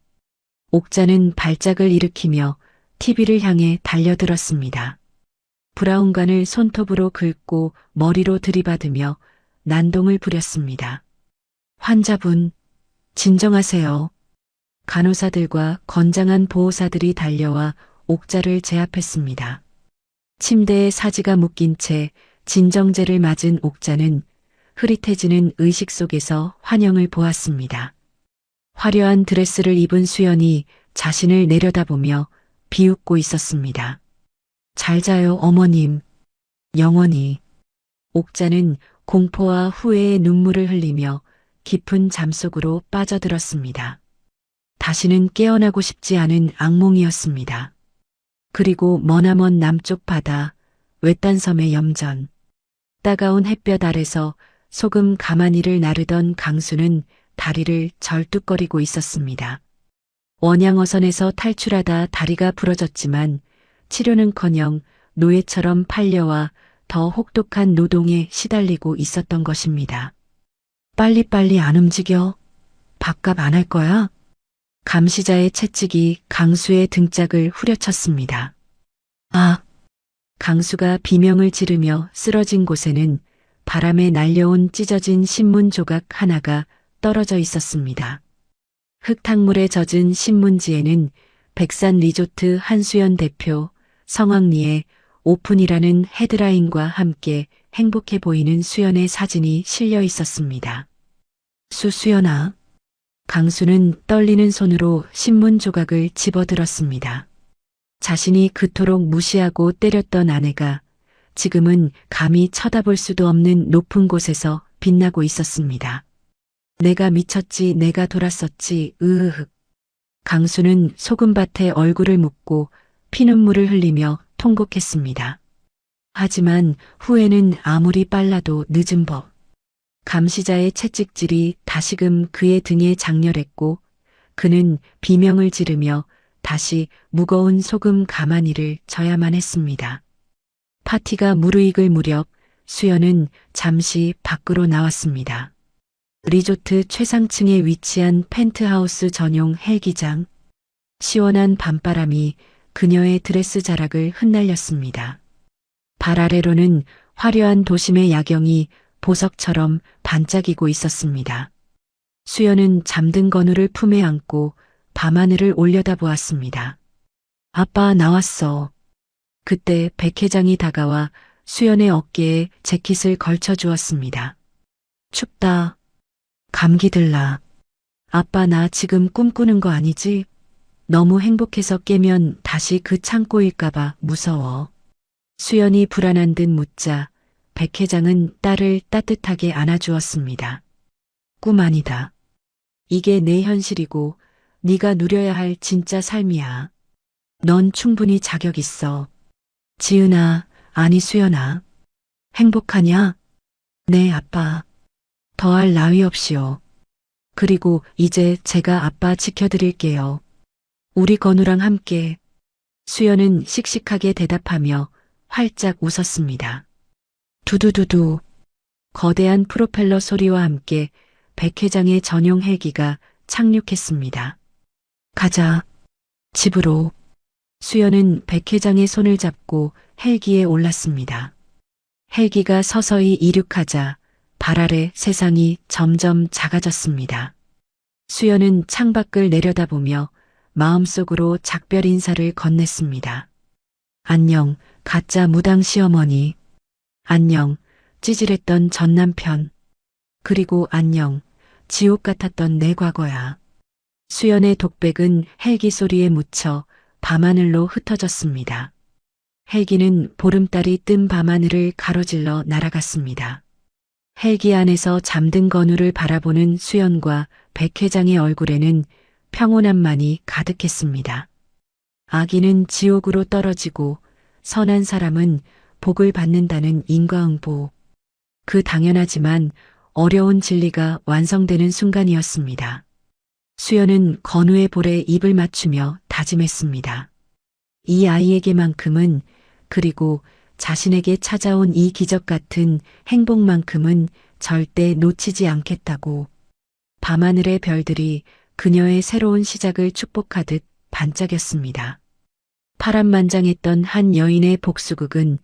옥자는 발작을 일으키며 TV를 향해 달려들었습니다. 브라운관을 손톱으로 긁고 머리로 들이받으며 난동을 부렸습니다. 환자분, 진정하세요. 간호사들과 건장한 보호사들이 달려와 옥자를 제압했습니다. 침대에 사지가 묶인 채 진정제를 맞은 옥자는 흐릿해지는 의식 속에서 환영을 보았습니다. 화려한 드레스를 입은 수연이 자신을 내려다보며 비웃고 있었습니다. 잘 자요, 어머님. 영원히. 옥자는 공포와 후회의 눈물을 흘리며 깊은 잠속으로 빠져들었습니다. 다시는 깨어나고 싶지 않은 악몽이었습니다. 그리고 머나먼 남쪽 바다, 외딴 섬의 염전. 따가운 햇볕 아래서 소금 가마니를 나르던 강수는 다리를 절뚝거리고 있었습니다. 원양어선에서 탈출하다 다리가 부러졌지만 치료는커녕 노예처럼 팔려와 더 혹독한 노동에 시달리고 있었던 것입니다. 빨리빨리 안 움직여. 밥값 안 할 거야? 감시자의 채찍이 강수의 등짝을 후려쳤습니다. 아! 강수가 비명을 지르며 쓰러진 곳에는 바람에 날려온 찢어진 신문 조각 하나가 떨어져 있었습니다. 흙탕물에 젖은 신문지에는 백산 리조트 한수연 대표 성황리에 오픈이라는 헤드라인과 함께 행복해 보이는 수연의 사진이 실려 있었습니다. 수연아. 강수는 떨리는 손으로 신문 조각을 집어들었습니다. 자신이 그토록 무시하고 때렸던 아내가 지금은 감히 쳐다볼 수도 없는 높은 곳에서 빛나고 있었습니다. 내가 미쳤지, 내가 돌았었지, 으흐흑. 강수는 소금밭에 얼굴을 묻고 피눈물을 흘리며 통곡했습니다. 하지만 후회는 아무리 빨라도 늦은 법. 감시자의 채찍질이 다시금 그의 등에 장렬했고 그는 비명을 지르며 다시 무거운 소금 가마니를 져야만 했습니다. 파티가 무르익을 무렵 수연은 잠시 밖으로 나왔습니다. 리조트 최상층에 위치한 펜트하우스 전용 헬기장. 시원한 밤바람이 그녀의 드레스 자락을 흩날렸습니다. 발 아래로는 화려한 도심의 야경이 보석처럼 반짝이고 있었습니다. 수연은 잠든 건우를 품에 안고 밤하늘을 올려다보았습니다. 아빠 나왔어. 그때 백 회장이 다가와 수연의 어깨에 재킷을 걸쳐 주었습니다. 춥다. 감기 들라. 아빠 나 지금 꿈꾸는 거 아니지? 너무 행복해서 깨면 다시 그 창고일까봐 무서워. 수연이 불안한 듯 묻자 백 회장은 딸을 따뜻하게 안아주었습니다. 꿈 아니다. 이게 내 현실이고 네가 누려야 할 진짜 삶이야. 넌 충분히 자격 있어. 지은아, 아니 수연아. 행복하냐? 네, 아빠. 더할 나위 없이요. 그리고 이제 제가 아빠 지켜드릴게요. 우리 건우랑 함께. 수연은 씩씩하게 대답하며 활짝 웃었습니다. 두두두두. 거대한 프로펠러 소리와 함께 백 회장의 전용 헬기가 착륙했습니다. 가자. 집으로. 수연은 백 회장의 손을 잡고 헬기에 올랐습니다. 헬기가 서서히 이륙하자 발 아래 세상이 점점 작아졌습니다. 수연은 창밖을 내려다보며 마음속으로 작별 인사를 건넸습니다. 안녕, 가짜 무당 시어머니. 안녕, 찌질했던 전 남편. 그리고 안녕, 지옥 같았던 내 과거야. 수연의 독백은 헬기 소리에 묻혀 밤하늘로 흩어졌습니다. 헬기는 보름달이 뜬 밤하늘을 가로질러 날아갔습니다. 헬기 안에서 잠든 건우를 바라보는 수연과 백 회장의 얼굴에는 평온함만이 가득했습니다. 악인은 지옥으로 떨어지고 선한 사람은 복을 받는다는 인과응보. 그 당연하지만 어려운 진리가 완성되는 순간이었습니다. 수연은 건우의 볼에 입을 맞추며 다짐했습니다. 이 아이에게만큼은 그리고 자신에게 찾아온 이 기적 같은 행복만큼은 절대 놓치지 않겠다고. 밤하늘의 별들이 그녀의 새로운 시작을 축복하듯 반짝였습니다. 파란만장했던 한 여인의 복수극은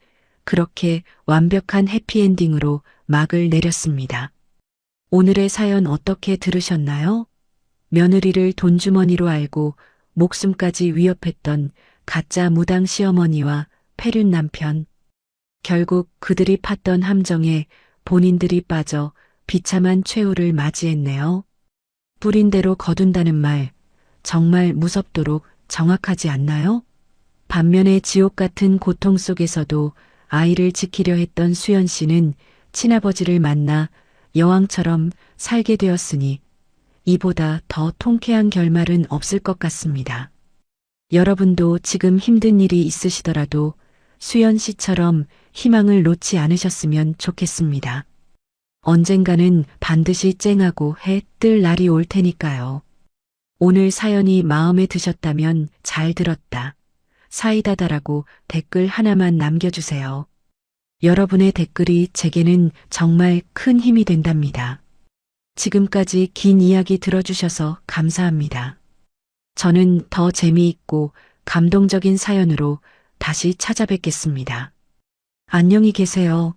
그렇게 완벽한 해피엔딩으로 막을 내렸습니다. 오늘의 사연 어떻게 들으셨나요? 며느리를 돈주머니로 알고 목숨까지 위협했던 가짜 무당 시어머니와 폐륜 남편. 결국 그들이 팠던 함정에 본인들이 빠져 비참한 최후를 맞이했네요. 뿌린 대로 거둔다는 말, 정말 무섭도록 정확하지 않나요? 반면에 지옥 같은 고통 속에서도 아이를 지키려 했던 수연 씨는 친아버지를 만나 여왕처럼 살게 되었으니 이보다 더 통쾌한 결말은 없을 것 같습니다. 여러분도 지금 힘든 일이 있으시더라도 수연 씨처럼 희망을 놓지 않으셨으면 좋겠습니다. 언젠가는 반드시 쨍하고 해 뜰 날이 올 테니까요. 오늘 사연이 마음에 드셨다면 잘 들었다. 사이다다라고 댓글 하나만 남겨주세요. 여러분의 댓글이 제게는 정말 큰 힘이 된답니다. 지금까지 긴 이야기 들어주셔서 감사합니다. 저는 더 재미있고 감동적인 사연으로 다시 찾아뵙겠습니다. 안녕히 계세요.